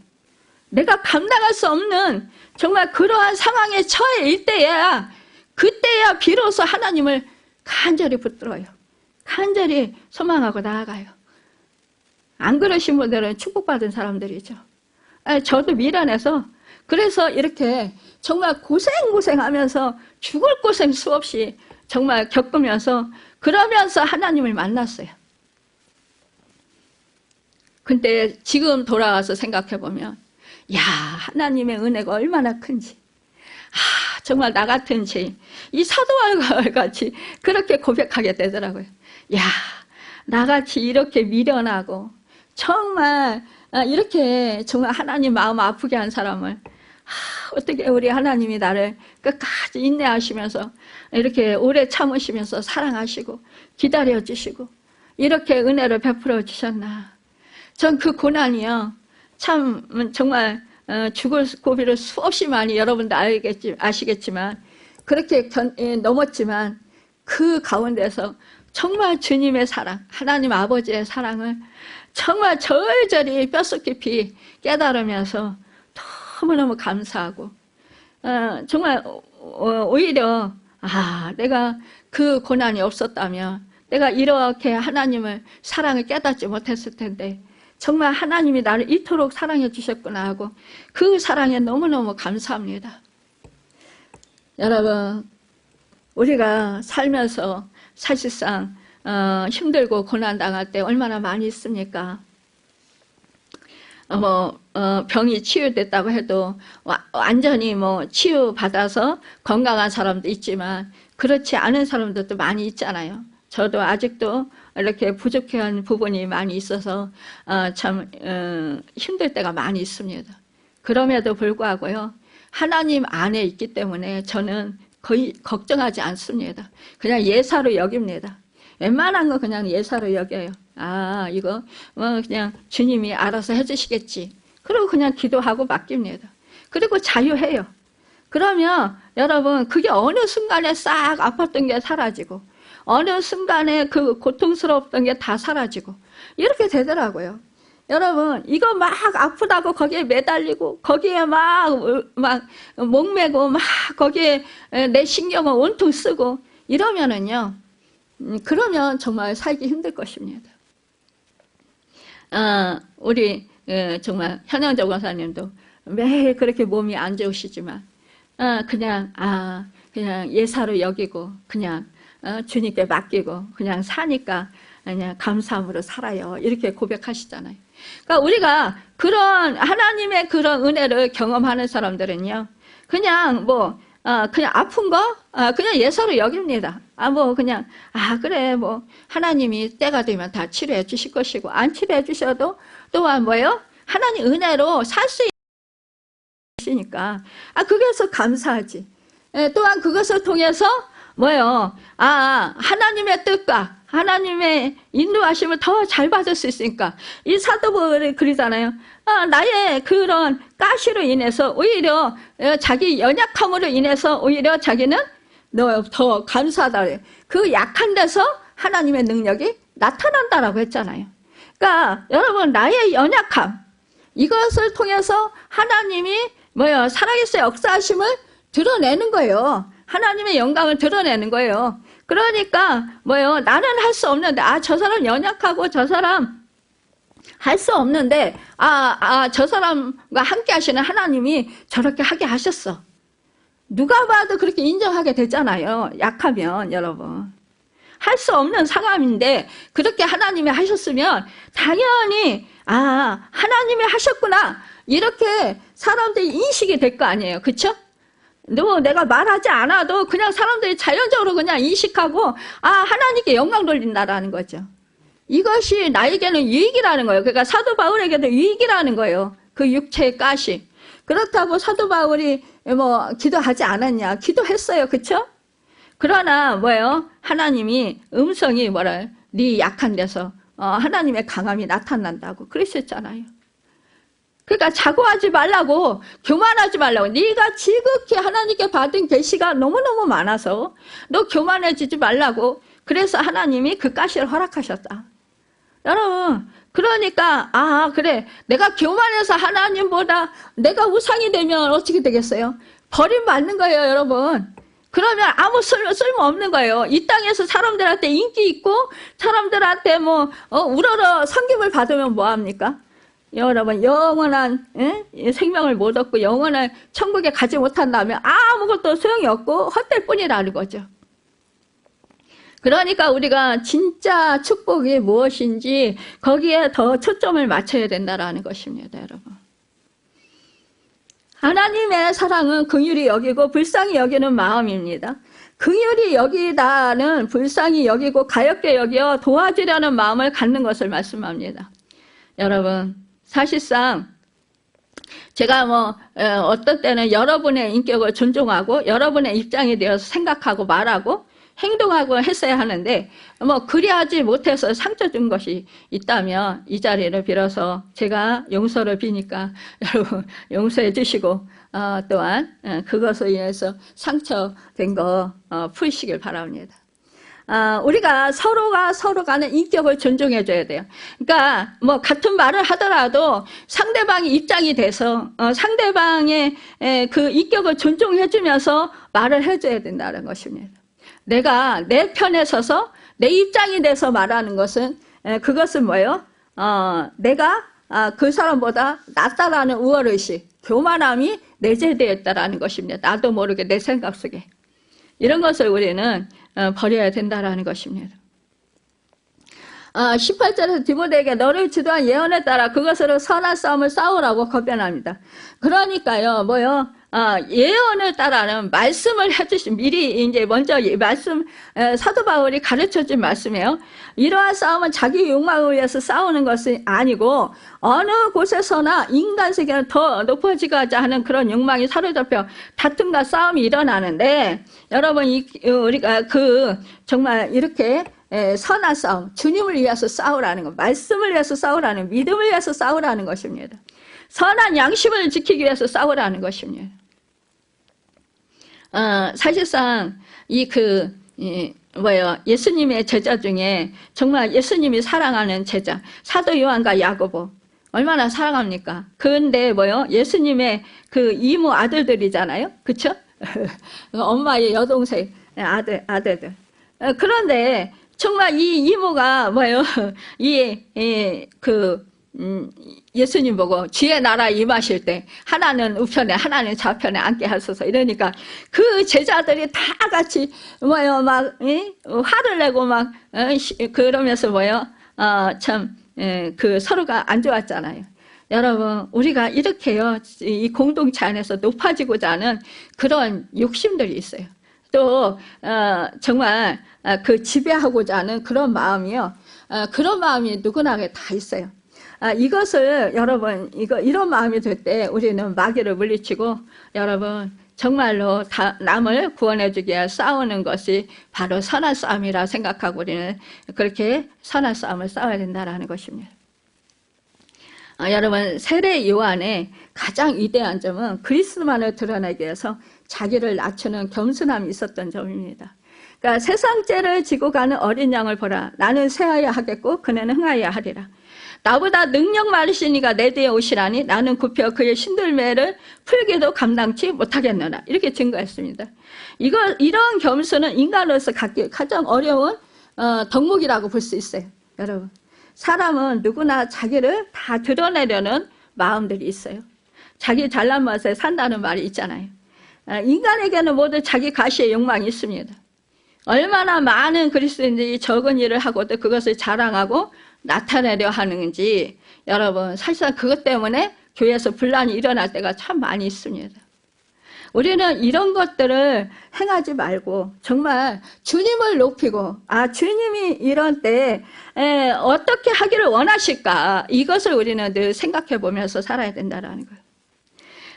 내가 감당할 수 없는 정말 그러한 상황에 처해일 때야 그때야 비로소 하나님을 간절히 붙들어요. 간절히 소망하고 나아가요. 안 그러신 분들은 축복받은 사람들이죠. 저도 미련해서 그래서 이렇게 정말 고생하면서 죽을 고생 수없이 정말 겪으면서 그러면서 하나님을 만났어요. 근데 지금 돌아와서 생각해보면 야 하나님의 은혜가 얼마나 큰지 정말 나 같은 죄인 이 사도와 같이 그렇게 고백하게 되더라고요. 야 나같이 이렇게 미련하고 정말 이렇게 정말 하나님 마음 아프게 한 사람을 어떻게 우리 하나님이 나를 끝까지 인내하시면서 이렇게 오래 참으시면서 사랑하시고 기다려주시고 이렇게 은혜를 베풀어 주셨나. 전 그 고난이요 참 정말 죽을 고비를 수없이 많이 여러분도 아시겠지만 그렇게 넘었지만 그 가운데서 정말 주님의 사랑, 하나님 아버지의 사랑을 정말 절절히 뼛속 깊이 깨달으면서 너무너무 감사하고 정말 오히려 내가 그 고난이 없었다면 내가 이렇게 하나님을 사랑을 깨닫지 못했을 텐데 정말 하나님이 나를 이토록 사랑해 주셨구나 하고 그 사랑에 너무너무 감사합니다. 여러분 우리가 살면서 사실상 힘들고 고난당할 때 얼마나 많이 있습니까? 병이 치유됐다고 해도 완전히 치유받아서 건강한 사람도 있지만 그렇지 않은 사람들도 많이 있잖아요. 저도 아직도 이렇게 부족한 부분이 많이 있어서 참 힘들 때가 많이 있습니다. 그럼에도 불구하고요. 하나님 안에 있기 때문에 저는 거의 걱정하지 않습니다. 그냥 예사로 여깁니다. 웬만한 거 그냥 예사로 여겨요. 이거 그냥 주님이 알아서 해주시겠지. 그리고 그냥 기도하고 맡깁니다. 그리고 자유해요. 그러면 여러분 그게 어느 순간에 싹 아팠던 게 사라지고 어느 순간에 그 고통스러웠던 게 다 사라지고 이렇게 되더라고요. 여러분 이거 막 아프다고 거기에 매달리고 거기에 막 목매고 막 거기에 내 신경을 온통 쓰고 이러면은요 그러면 정말 살기 힘들 것입니다. 우리 정말 현영정 권사님도 매일 그렇게 몸이 안 좋으시지만 그냥 예사로 여기고 그냥 주님께 맡기고 그냥 사니까 그냥 감사함으로 살아요. 이렇게 고백하시잖아요. 그러니까 우리가 그런 하나님의 그런 은혜를 경험하는 사람들은요, 그냥 그냥 아픈 거 그냥 예사로 여깁니다. 그래 하나님이 때가 되면 다 치료해 주실 것이고, 안 치료해 주셔도 또한 하나님 은혜로 살 수 있으니까 그래서 감사하지. 또한 그것을 통해서 하나님의 뜻과 하나님의 인도하심을 더 잘 받을 수 있으니까. 이 사도 바울이 그러잖아요. 나의 그런 가시로 인해서 오히려 자기 연약함으로 인해서 오히려 자기는 더 감사하다. 그 약한 데서 하나님의 능력이 나타난다라고 했잖아요. 그러니까 여러분, 나의 연약함, 이것을 통해서 하나님이 살아계신 역사하심을 드러내는 거예요. 하나님의 영광을 드러내는 거예요. 그러니까 나는 할 수 없는데 저 사람 연약하고 저 사람 할 수 없는데 저 사람과 함께 하시는 하나님이 저렇게 하게 하셨어. 누가 봐도 그렇게 인정하게 되잖아요. 약하면. 여러분, 할 수 없는 상황인데 그렇게 하나님이 하셨으면 당연히 하나님이 하셨구나, 이렇게 사람들이 인식이 될 거 아니에요. 그렇죠? 내가 말하지 않아도 그냥 사람들이 자연적으로 그냥 인식하고 하나님께 영광 돌린다라는 거죠. 이것이 나에게는 유익이라는 거예요. 그러니까 사도 바울에게도 유익이라는 거예요. 그 육체의 가시. 그렇다고 사도 바울이 기도하지 않았냐? 기도했어요. 그렇죠? 그러나 하나님이 음성이 네 약한 데서 하나님의 강함이 나타난다고 그러셨잖아요. 그러니까 자고하지 말라고, 교만하지 말라고. 네가 지극히 하나님께 받은 계시가 너무너무 많아서 너 교만해지지 말라고. 그래서 하나님이 그 가시를 허락하셨다. 여러분, 그러니까 그래, 내가 교만해서 하나님보다 내가 우상이 되면 어떻게 되겠어요? 버림받는 거예요. 여러분. 그러면 아무 쓸모없는 거예요. 이 땅에서 사람들한테 인기 있고 사람들한테 우러러 섬김을 받으면 뭐합니까? 여러분, 영원한 생명을 못 얻고 영원한 천국에 가지 못한다면 아무것도 소용이 없고 헛될 뿐이라는 거죠. 그러니까 우리가 진짜 축복이 무엇인지 거기에 더 초점을 맞춰야 된다는 것입니다. 여러분, 하나님의 사랑은 긍휼히 여기고 불쌍히 여기는 마음입니다. 긍휼히 여기다는 불쌍히 여기고 가엾게 여겨 도와주려는 마음을 갖는 것을 말씀합니다. 여러분, 사실상 제가 어떤 때는 여러분의 인격을 존중하고 여러분의 입장에 대해서 생각하고 말하고 행동하고 했어야 하는데 그리하지 못해서 상처 준 것이 있다면 이 자리를 빌어서 제가 용서를 비니까 여러분 용서해 주시고 또한 그것에 의해서 상처된 거 푸시길 바랍니다. 우리가 서로가 서로 간의 인격을 존중해 줘야 돼요. 그러니까 같은 말을 하더라도 상대방이 입장이 돼서 상대방의 그 인격을 존중해 주면서 말을 해줘야 된다는 것입니다. 내가 내 편에 서서 내 입장이 돼서 말하는 것은 그것은 내가 그 사람보다 낫다라는 우월의식, 교만함이 내재되어 있다는 것입니다. 나도 모르게 내 생각 속에. 이런 것을 우리는 버려야 된다는 것입니다. 18절에서 디모데에게 너를 지도한 예언에 따라 그것으로 선한 싸움을 싸우라고 권면합니다. 그러니까요, 예언을 따라는 말씀을 해주신, 미리 이제 먼저 말씀, 사도 바울이 가르쳐 준 말씀이에요. 이러한 싸움은 자기 욕망을 위해서 싸우는 것이 아니고, 어느 곳에서나 인간 세계는 더 높아지고자 하는 그런 욕망이 사로잡혀 다툼과 싸움이 일어나는데, 여러분, 우리가 정말 이렇게 선한 싸움, 주님을 위해서 싸우라는 것, 말씀을 위해서 싸우라는, 믿음을 위해서 싸우라는 것입니다. 선한 양심을 지키기 위해서 싸우라는 것입니다. 사실상 예수님의 제자 중에 정말 예수님이 사랑하는 제자, 사도 요한과 야고보, 얼마나 사랑합니까? 근데 예수님의 그 이모 아들들이잖아요. 그쵸? 엄마의 여동생 아들들. 그런데 정말 이 이모가 예수님 보고 주의 나라 임하실 때 하나는 우편에 하나는 좌편에 앉게 하소서 이러니까 그 제자들이 다 같이 막 화를 내고 막 그러면서 그 서로가 안 좋았잖아요. 여러분, 우리가 이렇게요, 이 공동체 안에서 높아지고자 하는 그런 욕심들이 있어요. 또, 정말, 그 지배하고자 하는 그런 마음이요. 그런 마음이 누구나 다 있어요. 이것을 여러분, 이런 마음이 될 때 우리는 마귀를 물리치고 여러분, 정말로 남을 구원해주기 위해 싸우는 것이 바로 선한 싸움이라 생각하고 우리는 그렇게 선한 싸움을 싸워야 된다는 것입니다. 여러분, 세례 요한의 가장 위대한 점은 그리스도만을 드러내기 위해서 자기를 낮추는 겸손함이 있었던 점입니다. 그러니까 세상 죄를 지고 가는 어린 양을 보라. 나는 쇠하여 하겠고 그는 흥하여 하리라. 나보다 능력 많으시니가 내 뒤에 오시라니 나는 굽혀 그의 신들매를 풀기도 감당치 못하겠노라. 이렇게 증거했습니다. 이런 겸손은 인간으로서 갖기 가장 어려운 덕목이라고 볼 수 있어요. 여러분, 사람은 누구나 자기를 다 드러내려는 마음들이 있어요. 자기 잘난 맛에 산다는 말이 있잖아요. 인간에게는 모두 자기 가시의 욕망이 있습니다. 얼마나 많은 그리스도인들이 적은 일을 하고도 그것을 자랑하고 나타내려 하는지 여러분, 사실상 그것 때문에 교회에서 분란이 일어날 때가 참 많이 있습니다. 우리는 이런 것들을 행하지 말고 정말 주님을 높이고 주님이 이런 때에 어떻게 하기를 원하실까, 이것을 우리는 늘 생각해 보면서 살아야 된다는 거예요.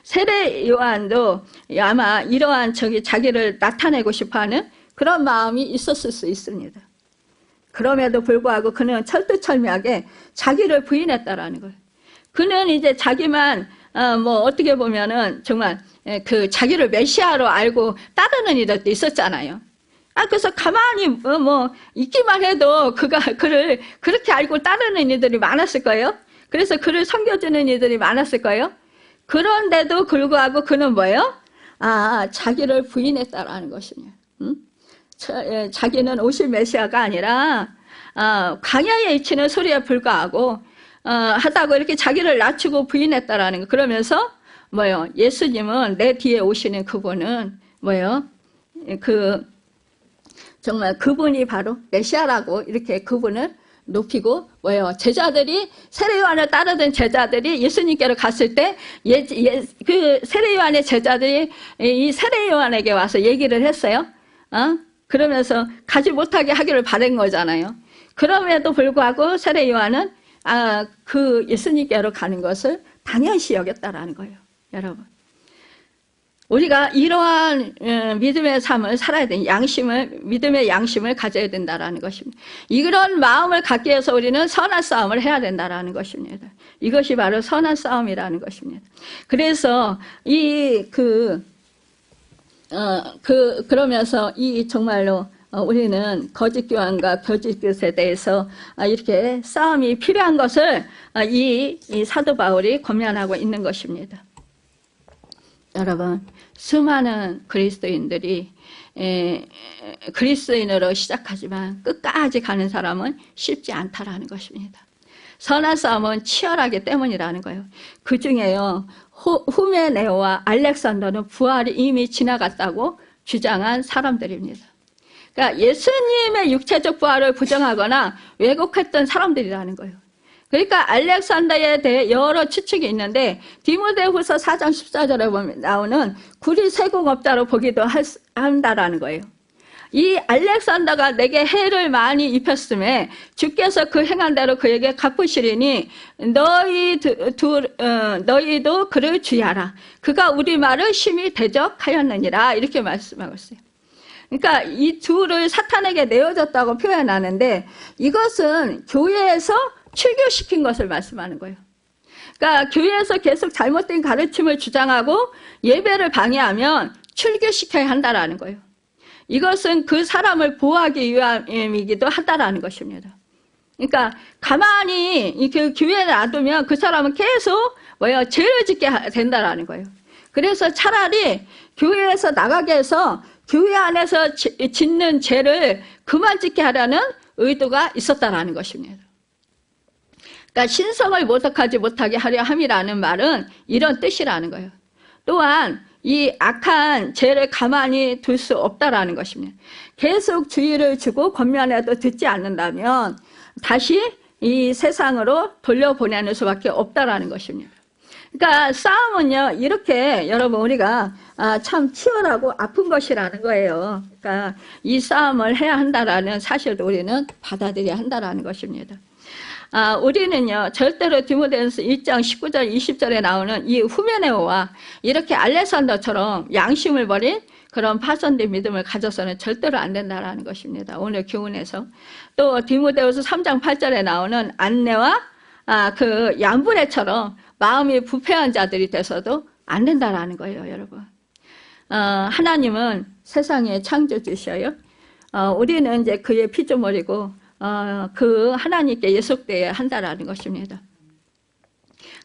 세례 요한도 아마 이러한 자기를 나타내고 싶어하는 그런 마음이 있었을 수 있습니다. 그럼에도 불구하고 그는 철두철미하게 자기를 부인했다라는 거예요. 그는 이제 자기만 어떻게 보면은 정말 그 자기를 메시아로 알고 따르는 이들도 있었잖아요. 그래서 가만히 있기만 해도 그를 그렇게 알고 따르는 이들이 많았을 거예요. 그래서 그를 섬겨주는 이들이 많았을 거예요. 그런데도 불구하고 그는 뭐예요? 자기를 부인했다라는 것이네요. 자기는 오실 메시아가 아니라 광야에 있치는 소리에 불과하고 하다고 이렇게 자기를 낮추고 부인했다라는 거. 그러면서 예수님은 내 뒤에 오시는 그분은 정말 그분이 바로 메시아라고 이렇게 그분을 높이고 제자들이 세례 요한을 따르던 제자들이 예수님께로 갔을 때 그 세례 요한의 제자들이 이 세례 요한에게 와서 얘기를 했어요. 그러면서 가지 못하게 하기를 바란 거잖아요. 그럼에도 불구하고 세례 요한은 그 예수님께로 가는 것을 당연시 여겼다라는 거예요. 여러분, 우리가 이러한 믿음의 삶을 살아야 되는 믿음의 양심을 가져야 된다라는 것입니다. 이런 마음을 갖기 위해서 우리는 선한 싸움을 해야 된다라는 것입니다. 이것이 바로 선한 싸움이라는 것입니다. 그래서 그러면서 정말로 우리는 거짓 교환과 거짓 교사에 대해서 이렇게 싸움이 필요한 것을 이 사도 바울이 권면하고 있는 것입니다. 여러분, 수많은 그리스도인들이 그리스도인으로 시작하지만 끝까지 가는 사람은 쉽지 않다라는 것입니다. 선한 싸움은 치열하기 때문이라는 거예요. 그 중에요, 후메네오와 알렉산더는 부활이 이미 지나갔다고 주장한 사람들입니다. 그러니까 예수님의 육체적 부활을 부정하거나 왜곡했던 사람들이라는 거예요. 그러니까 알렉산더에 대해 여러 추측이 있는데 디모데후서 4장 14절에 보면 나오는 구리 세공업자로 보기도 한다라는 거예요. 이 알렉산더가 내게 해를 많이 입혔음에 주께서 그 행한 대로 그에게 갚으시리니 너희도 그를 주의하라. 그가 우리 말을 심히 대적하였느니라. 이렇게 말씀하고 있어요. 그러니까 이 둘을 사탄에게 내어줬다고 표현하는데 이것은 교회에서 출교시킨 것을 말씀하는 거예요. 그러니까 교회에서 계속 잘못된 가르침을 주장하고 예배를 방해하면 출교시켜야 한다라는 거예요. 이것은 그 사람을 보호하기 위함이기도 하다라는 것입니다. 그러니까 가만히 그 교회에 놔두면 그 사람은 계속 죄를 짓게 된다라는 거예요. 그래서 차라리 교회에서 나가게 해서 교회 안에서 짓는 죄를 그만 짓게 하려는 의도가 있었다라는 것입니다. 그러니까 신성을 모독하지 못하게 하려 함이라는 말은 이런 뜻이라는 거예요. 또한 이 악한 죄를 가만히 둘 수 없다라는 것입니다. 계속 주의를 주고 권면해도 듣지 않는다면 다시 이 세상으로 돌려보내는 수밖에 없다라는 것입니다. 그러니까 싸움은요, 이렇게 여러분 우리가 참 치열하고 아픈 것이라는 거예요. 그러니까 이 싸움을 해야 한다라는 사실도 우리는 받아들여야 한다라는 것입니다. 우리는요, 절대로 디모데전서 1장 19절 20절에 나오는 이 후메네오와 이렇게 알렉산더처럼 양심을 버린 그런 파손된 믿음을 가져서는 절대로 안 된다라는 것입니다. 오늘 교훈에서. 또 디모데후서 3장 8절에 나오는 안내와 그 얀브레처럼 마음이 부패한 자들이 돼서도 안 된다라는 거예요, 여러분. 하나님은 세상의 창조주셔요. 우리는 이제 그의 피조물이고 그 하나님께 예속되어야 한다라는 것입니다.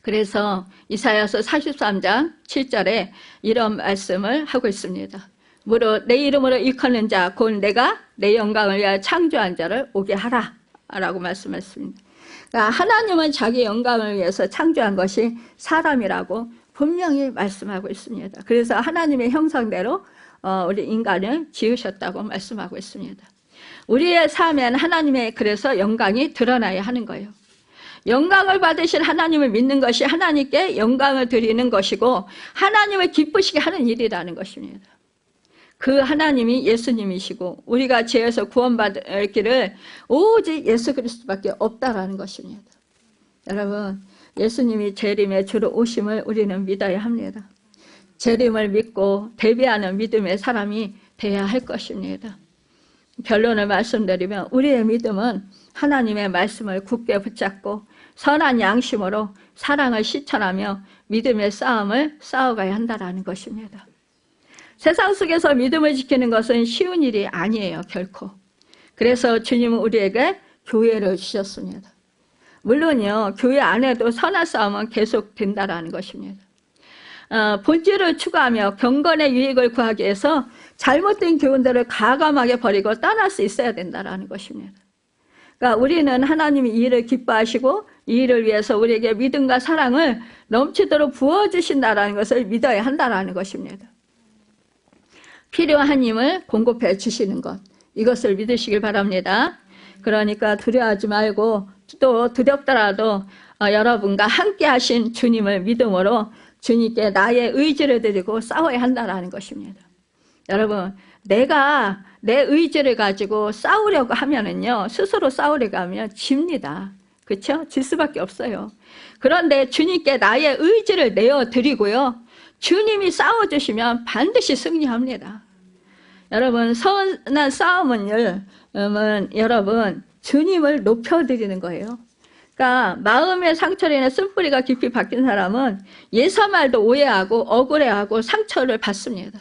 그래서 이사야서 43장 7절에 이런 말씀을 하고 있습니다. 무릇 내 이름으로 일컫는 자 곧 내가 내 영광을 위하여 창조한 자를 오게 하라 라고 말씀했습니다. 그러니까 하나님은 자기 영광을 위해서 창조한 것이 사람이라고 분명히 말씀하고 있습니다. 그래서 하나님의 형상대로 우리 인간을 지으셨다고 말씀하고 있습니다. 우리의 삶엔 하나님의 그래서 영광이 드러나야 하는 거예요. 영광을 받으실 하나님을 믿는 것이 하나님께 영광을 드리는 것이고 하나님을 기쁘시게 하는 일이라는 것입니다. 그 하나님이 예수님이시고 우리가 죄에서 구원받을 길을 오직 예수 그리스도밖에 없다라는 것입니다. 여러분, 예수님이 재림의 주로 오심을 우리는 믿어야 합니다. 재림을 믿고 대비하는 믿음의 사람이 돼야 할 것입니다. 결론을 말씀드리면 우리의 믿음은 하나님의 말씀을 굳게 붙잡고 선한 양심으로 사랑을 실천하며 믿음의 싸움을 싸워가야 한다는 것입니다. 세상 속에서 믿음을 지키는 것은 쉬운 일이 아니에요, 결코. 그래서 주님은 우리에게 교회를 주셨습니다. 물론요, 교회 안에도 선한 싸움은 계속 된다는 것입니다. 본질을 추구하며 경건의 유익을 구하기 위해서 잘못된 교훈들을 과감하게 버리고 떠날 수 있어야 된다는 것입니다. 그러니까 우리는 하나님이 이 일을 기뻐하시고 이 일을 위해서 우리에게 믿음과 사랑을 넘치도록 부어주신다는 것을 믿어야 한다는 것입니다. 필요한 힘을 공급해 주시는 것, 이것을 믿으시길 바랍니다. 그러니까 두려워하지 말고 또 두렵더라도 여러분과 함께 하신 주님을 믿음으로 주님께 나의 의지를 드리고 싸워야 한다는 것입니다. 여러분, 내가 내 의지를 가지고 싸우려고 하면은요, 스스로 싸우려고 하면 집니다. 그렇죠? 질 수밖에 없어요. 그런데 주님께 나의 의지를 내어드리고요, 주님이 싸워주시면 반드시 승리합니다. 여러분, 선한 싸움은 여러분 주님을 높여드리는 거예요. 그러니까 마음의 상처로 인해 쓴뿌리가 깊이 박힌 사람은 예사말도 오해하고 억울해하고 상처를 받습니다.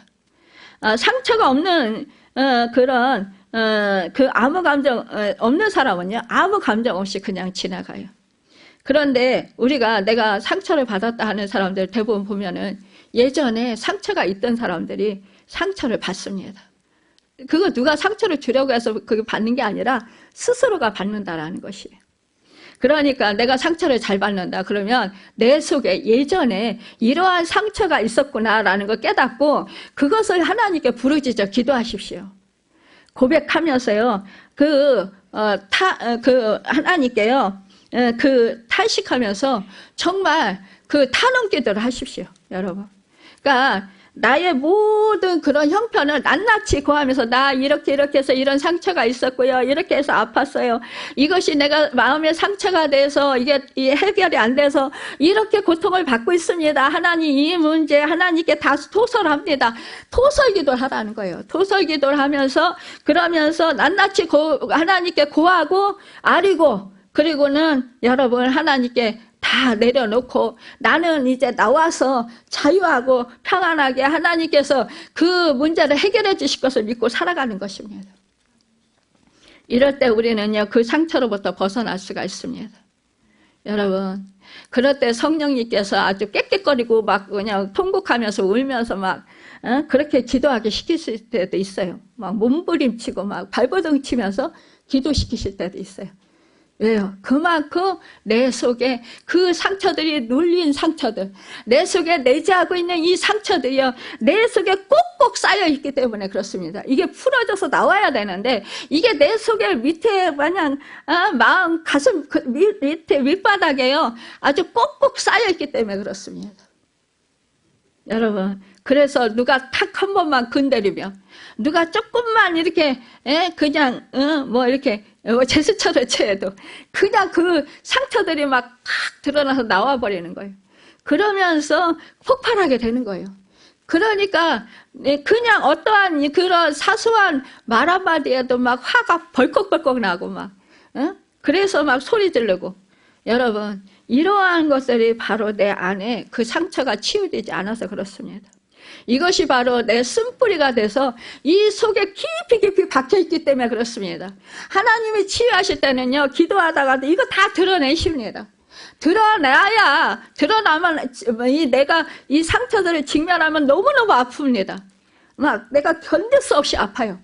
상처가 없는 그런 그 아무 감정 없는 사람은요, 아무 감정 없이 그냥 지나가요. 그런데 우리가 내가 상처를 받았다 하는 사람들 대부분 보면은 예전에 상처가 있던 사람들이 상처를 받습니다. 그거 누가 상처를 주려고 해서 그게 받는 게 아니라 스스로가 받는다라는 것이에요. 그러니까 내가 상처를 잘 받는다 그러면 내 속에 예전에 이러한 상처가 있었구나라는 걸 깨닫고 그것을 하나님께 부르짖어 기도하십시오. 고백하면서요, 하나님께요, 탄식하면서 정말 탄원 기도를 하십시오, 여러분. 그러니까 나의 모든 그런 형편을 낱낱이 고하면서 나 이렇게 해서 이런 상처가 있었고요, 이렇게 해서 아팠어요, 이것이 내가 마음의 상처가 돼서 이게 해결이 안 돼서 이렇게 고통을 받고 있습니다. 하나님, 이 문제 하나님께 다 토설합니다. 토설기도를 하라는 거예요. 토설기도를 하면서 그러면서 낱낱이 하나님께 고하고 아리고, 그리고는 여러분 하나님께 다 내려놓고 나는 이제 나와서 자유하고 평안하게 하나님께서 그 문제를 해결해 주실 것을 믿고 살아가는 것입니다. 이럴 때 우리는요, 그 상처로부터 벗어날 수가 있습니다. 여러분, 그럴 때 성령님께서 아주 깨끗거리고 막 그냥 통곡하면서 울면서 막 그렇게 기도하게 시키실 때도 있어요. 막 몸부림치고 막 발버둥 치면서 기도시키실 때도 있어요. 왜요? 그만큼 내 속에 그 상처들이 눌린 상처들, 내 속에 내재하고 있는 이 상처들이요, 내 속에 꼭꼭 쌓여 있기 때문에 그렇습니다. 이게 풀어져서 나와야 되는데 이게 내 속에 밑에 마냥 마음, 가슴 밑에 밑바닥에요 아주 꼭꼭 쌓여 있기 때문에 그렇습니다. 여러분, 그래서 누가 탁 한 번만 건드리면, 누가 조금만 이렇게 그냥 뭐 이렇게 제스처를 취해도 그냥 그 상처들이 막 탁 드러나서 나와버리는 거예요. 그러면서 폭발하게 되는 거예요. 그러니까 그냥 어떠한 그런 사소한 말 한마디에도 막 화가 벌컥벌컥 나고 막 그래서 막 소리 지르고. 여러분, 이러한 것들이 바로 내 안에 그 상처가 치유되지 않아서 그렇습니다. 이것이 바로 내 쓴뿌리가 돼서 이 속에 깊이 박혀있기 때문에 그렇습니다. 하나님이 치유하실 때는요, 기도하다가도 이거 다 드러내십니다. 드러나면 내가 이 상처들을 직면하면 너무너무 아픕니다. 막 내가 견딜 수 없이 아파요.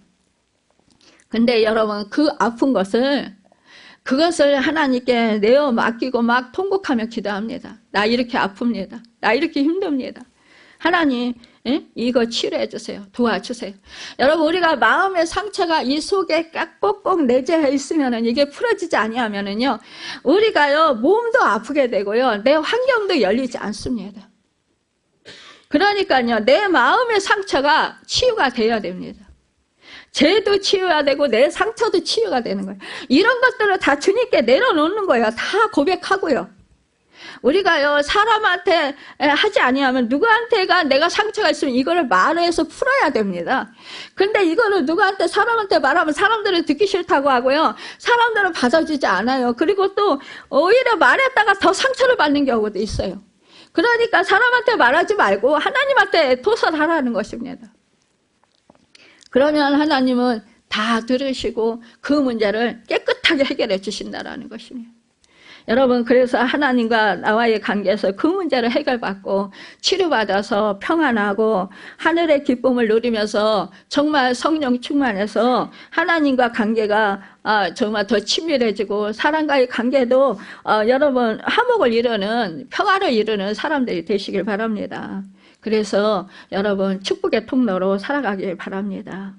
근데 여러분, 그 아픈 그것을 하나님께 내어 맡기고 막 통곡하며 기도합니다. 나 이렇게 아픕니다. 나 이렇게 힘듭니다. 하나님, 이거 치료해 주세요. 도와주세요. 여러분, 우리가 마음의 상처가 이 속에 꼭꼭 내재해 있으면은, 이게 풀어지지 아니하면은요, 우리가요, 몸도 아프게 되고요, 내 환경도 열리지 않습니다. 그러니까요, 내 마음의 상처가 치유가 되어야 됩니다. 죄도 치유가 되고 내 상처도 치유가 되는 거예요. 이런 것들을 다 주님께 내려놓는 거예요. 다 고백하고요. 우리가요, 사람한테 하지 아니하면 누구한테가 내가 상처가 있으면 이거를 말해서 풀어야 됩니다. 근데 이거를 사람한테 말하면 사람들은 듣기 싫다고 하고요. 사람들은 받아주지 않아요. 그리고 또 오히려 말했다가 더 상처를 받는 경우도 있어요. 그러니까 사람한테 말하지 말고 하나님한테 토설하라는 것입니다. 그러면 하나님은 다 들으시고 그 문제를 깨끗하게 해결해 주신다는 것입니다. 여러분, 그래서 하나님과 나와의 관계에서 그 문제를 해결받고 치료받아서 평안하고 하늘의 기쁨을 누리면서 정말 성령 충만해서 하나님과 관계가 정말 더 친밀해지고 사람과의 관계도 여러분 화목을 이루는, 평화를 이루는 사람들이 되시길 바랍니다. 그래서 여러분 축복의 통로로 살아가길 바랍니다.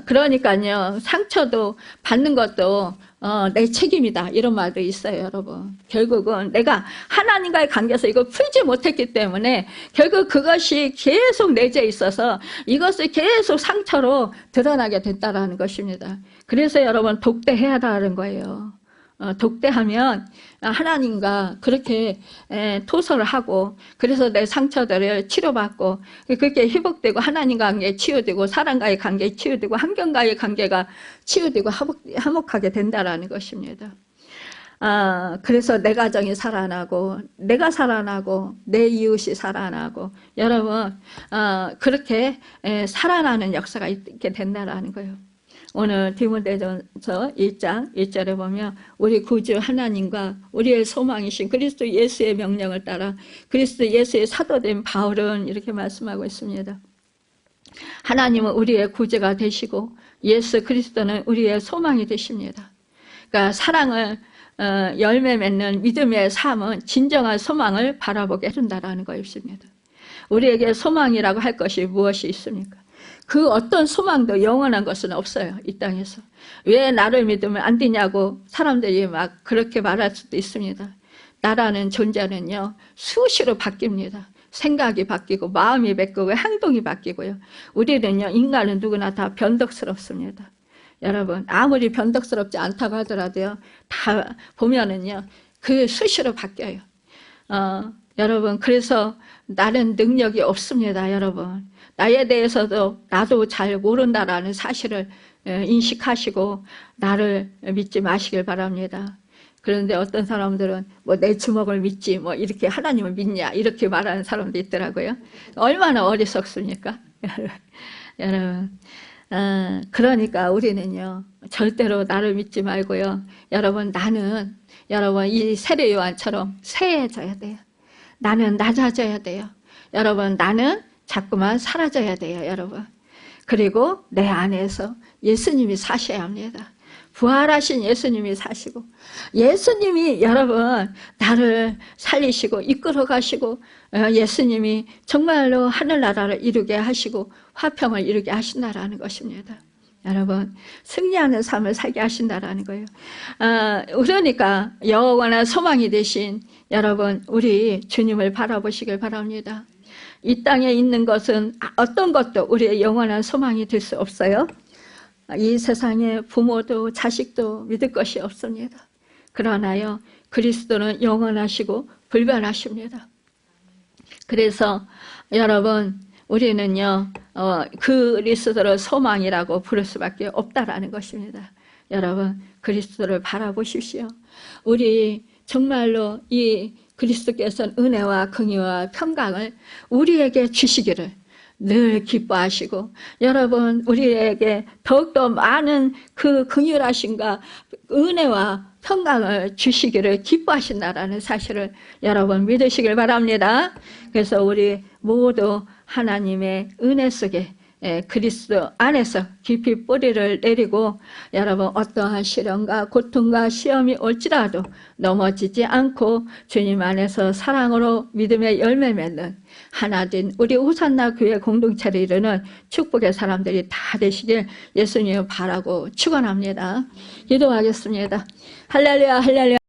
그러니까요, 상처도 받는 것도 내 책임이다, 이런 말도 있어요. 여러분, 결국은 내가 하나님과의 관계에서 이걸 풀지 못했기 때문에 결국 그것이 계속 내재해 있어서 이것을 계속 상처로 드러나게 됐다라는 것입니다. 그래서 여러분, 독대해야 한다는 거예요. 독대하면 하나님과 그렇게 토설을 하고, 그래서 내 상처들을 치료받고 그렇게 회복되고 하나님과 관계 치유되고 사람과의 관계 치유되고 환경과의 관계가 치유되고 화목하게 된다라는 것입니다. 그래서 내 가정이 살아나고 내가 살아나고 내 이웃이 살아나고 여러분 그렇게 살아나는 역사가 있게 된다라는 거예요. 오늘 디모데전서 1장 1절에 보면 우리 구주 하나님과 우리의 소망이신 그리스도 예수의 명령을 따라 그리스도 예수의 사도된 바울은 이렇게 말씀하고 있습니다. 하나님은 우리의 구주가 되시고 예수 그리스도는 우리의 소망이 되십니다. 그러니까 사랑을 열매 맺는 믿음의 삶은 진정한 소망을 바라보게 해준다는 것입니다. 우리에게 소망이라고 할 것이 무엇이 있습니까? 그 어떤 소망도 영원한 것은 없어요, 이 땅에서. 왜 나를 믿으면 안 되냐고 사람들이 막 그렇게 말할 수도 있습니다. 나라는 존재는요, 수시로 바뀝니다. 생각이 바뀌고 마음이 바뀌고 행동이 바뀌고요. 우리는요, 인간은 누구나 다 변덕스럽습니다. 여러분, 아무리 변덕스럽지 않다고 하더라도요, 다 보면은요, 그 수시로 바뀌어요. 여러분, 그래서 나는 능력이 없습니다, 여러분. 나에 대해서도 나도 잘 모른다라는 사실을 인식하시고 나를 믿지 마시길 바랍니다. 그런데 어떤 사람들은 뭐 내 주먹을 믿지 뭐 이렇게 하나님을 믿냐 이렇게 말하는 사람도 있더라고요. 얼마나 어리석습니까? 여러분, 그러니까 우리는요, 절대로 나를 믿지 말고요. 여러분, 여러분 이 세례 요한처럼 새해져야 돼요. 나는 낮아져야 돼요. 여러분, 나는 자꾸만 사라져야 돼요, 여러분. 그리고 내 안에서 예수님이 사셔야 합니다. 부활하신 예수님이 사시고 예수님이 여러분 나를 살리시고 이끌어 가시고 예수님이 정말로 하늘나라를 이루게 하시고 화평을 이루게 하신다라는 것입니다. 여러분 승리하는 삶을 살게 하신다라는 거예요. 그러니까 영원한 소망이 되신 여러분 우리 주님을 바라보시길 바랍니다. 이 땅에 있는 것은 어떤 것도 우리의 영원한 소망이 될 수 없어요. 이 세상에 부모도 자식도 믿을 것이 없습니다. 그러나요 그리스도는 영원하시고 불변하십니다. 그래서 여러분 우리는요 그리스도를 소망이라고 부를 수밖에 없다라는 것입니다. 여러분 그리스도를 바라보십시오. 우리 정말로 이 그리스도께서는 은혜와 긍휼과 평강을 우리에게 주시기를 늘 기뻐하시고 여러분 우리에게 더욱더 많은 그 긍휼하심과 은혜와 평강을 주시기를 기뻐하신다라는 사실을 여러분 믿으시길 바랍니다. 그래서 우리 모두 하나님의 은혜 속에 그리스도 안에서 깊이 뿌리를 내리고 여러분 어떠한 시련과 고통과 시험이 올지라도 넘어지지 않고 주님 안에서 사랑으로 믿음의 열매 맺는 하나된 우리 호산나 교회 공동체를 이루는 축복의 사람들이 다 되시길 예수님을 바라고 축원합니다. 기도하겠습니다. 할렐루야 할렐루야.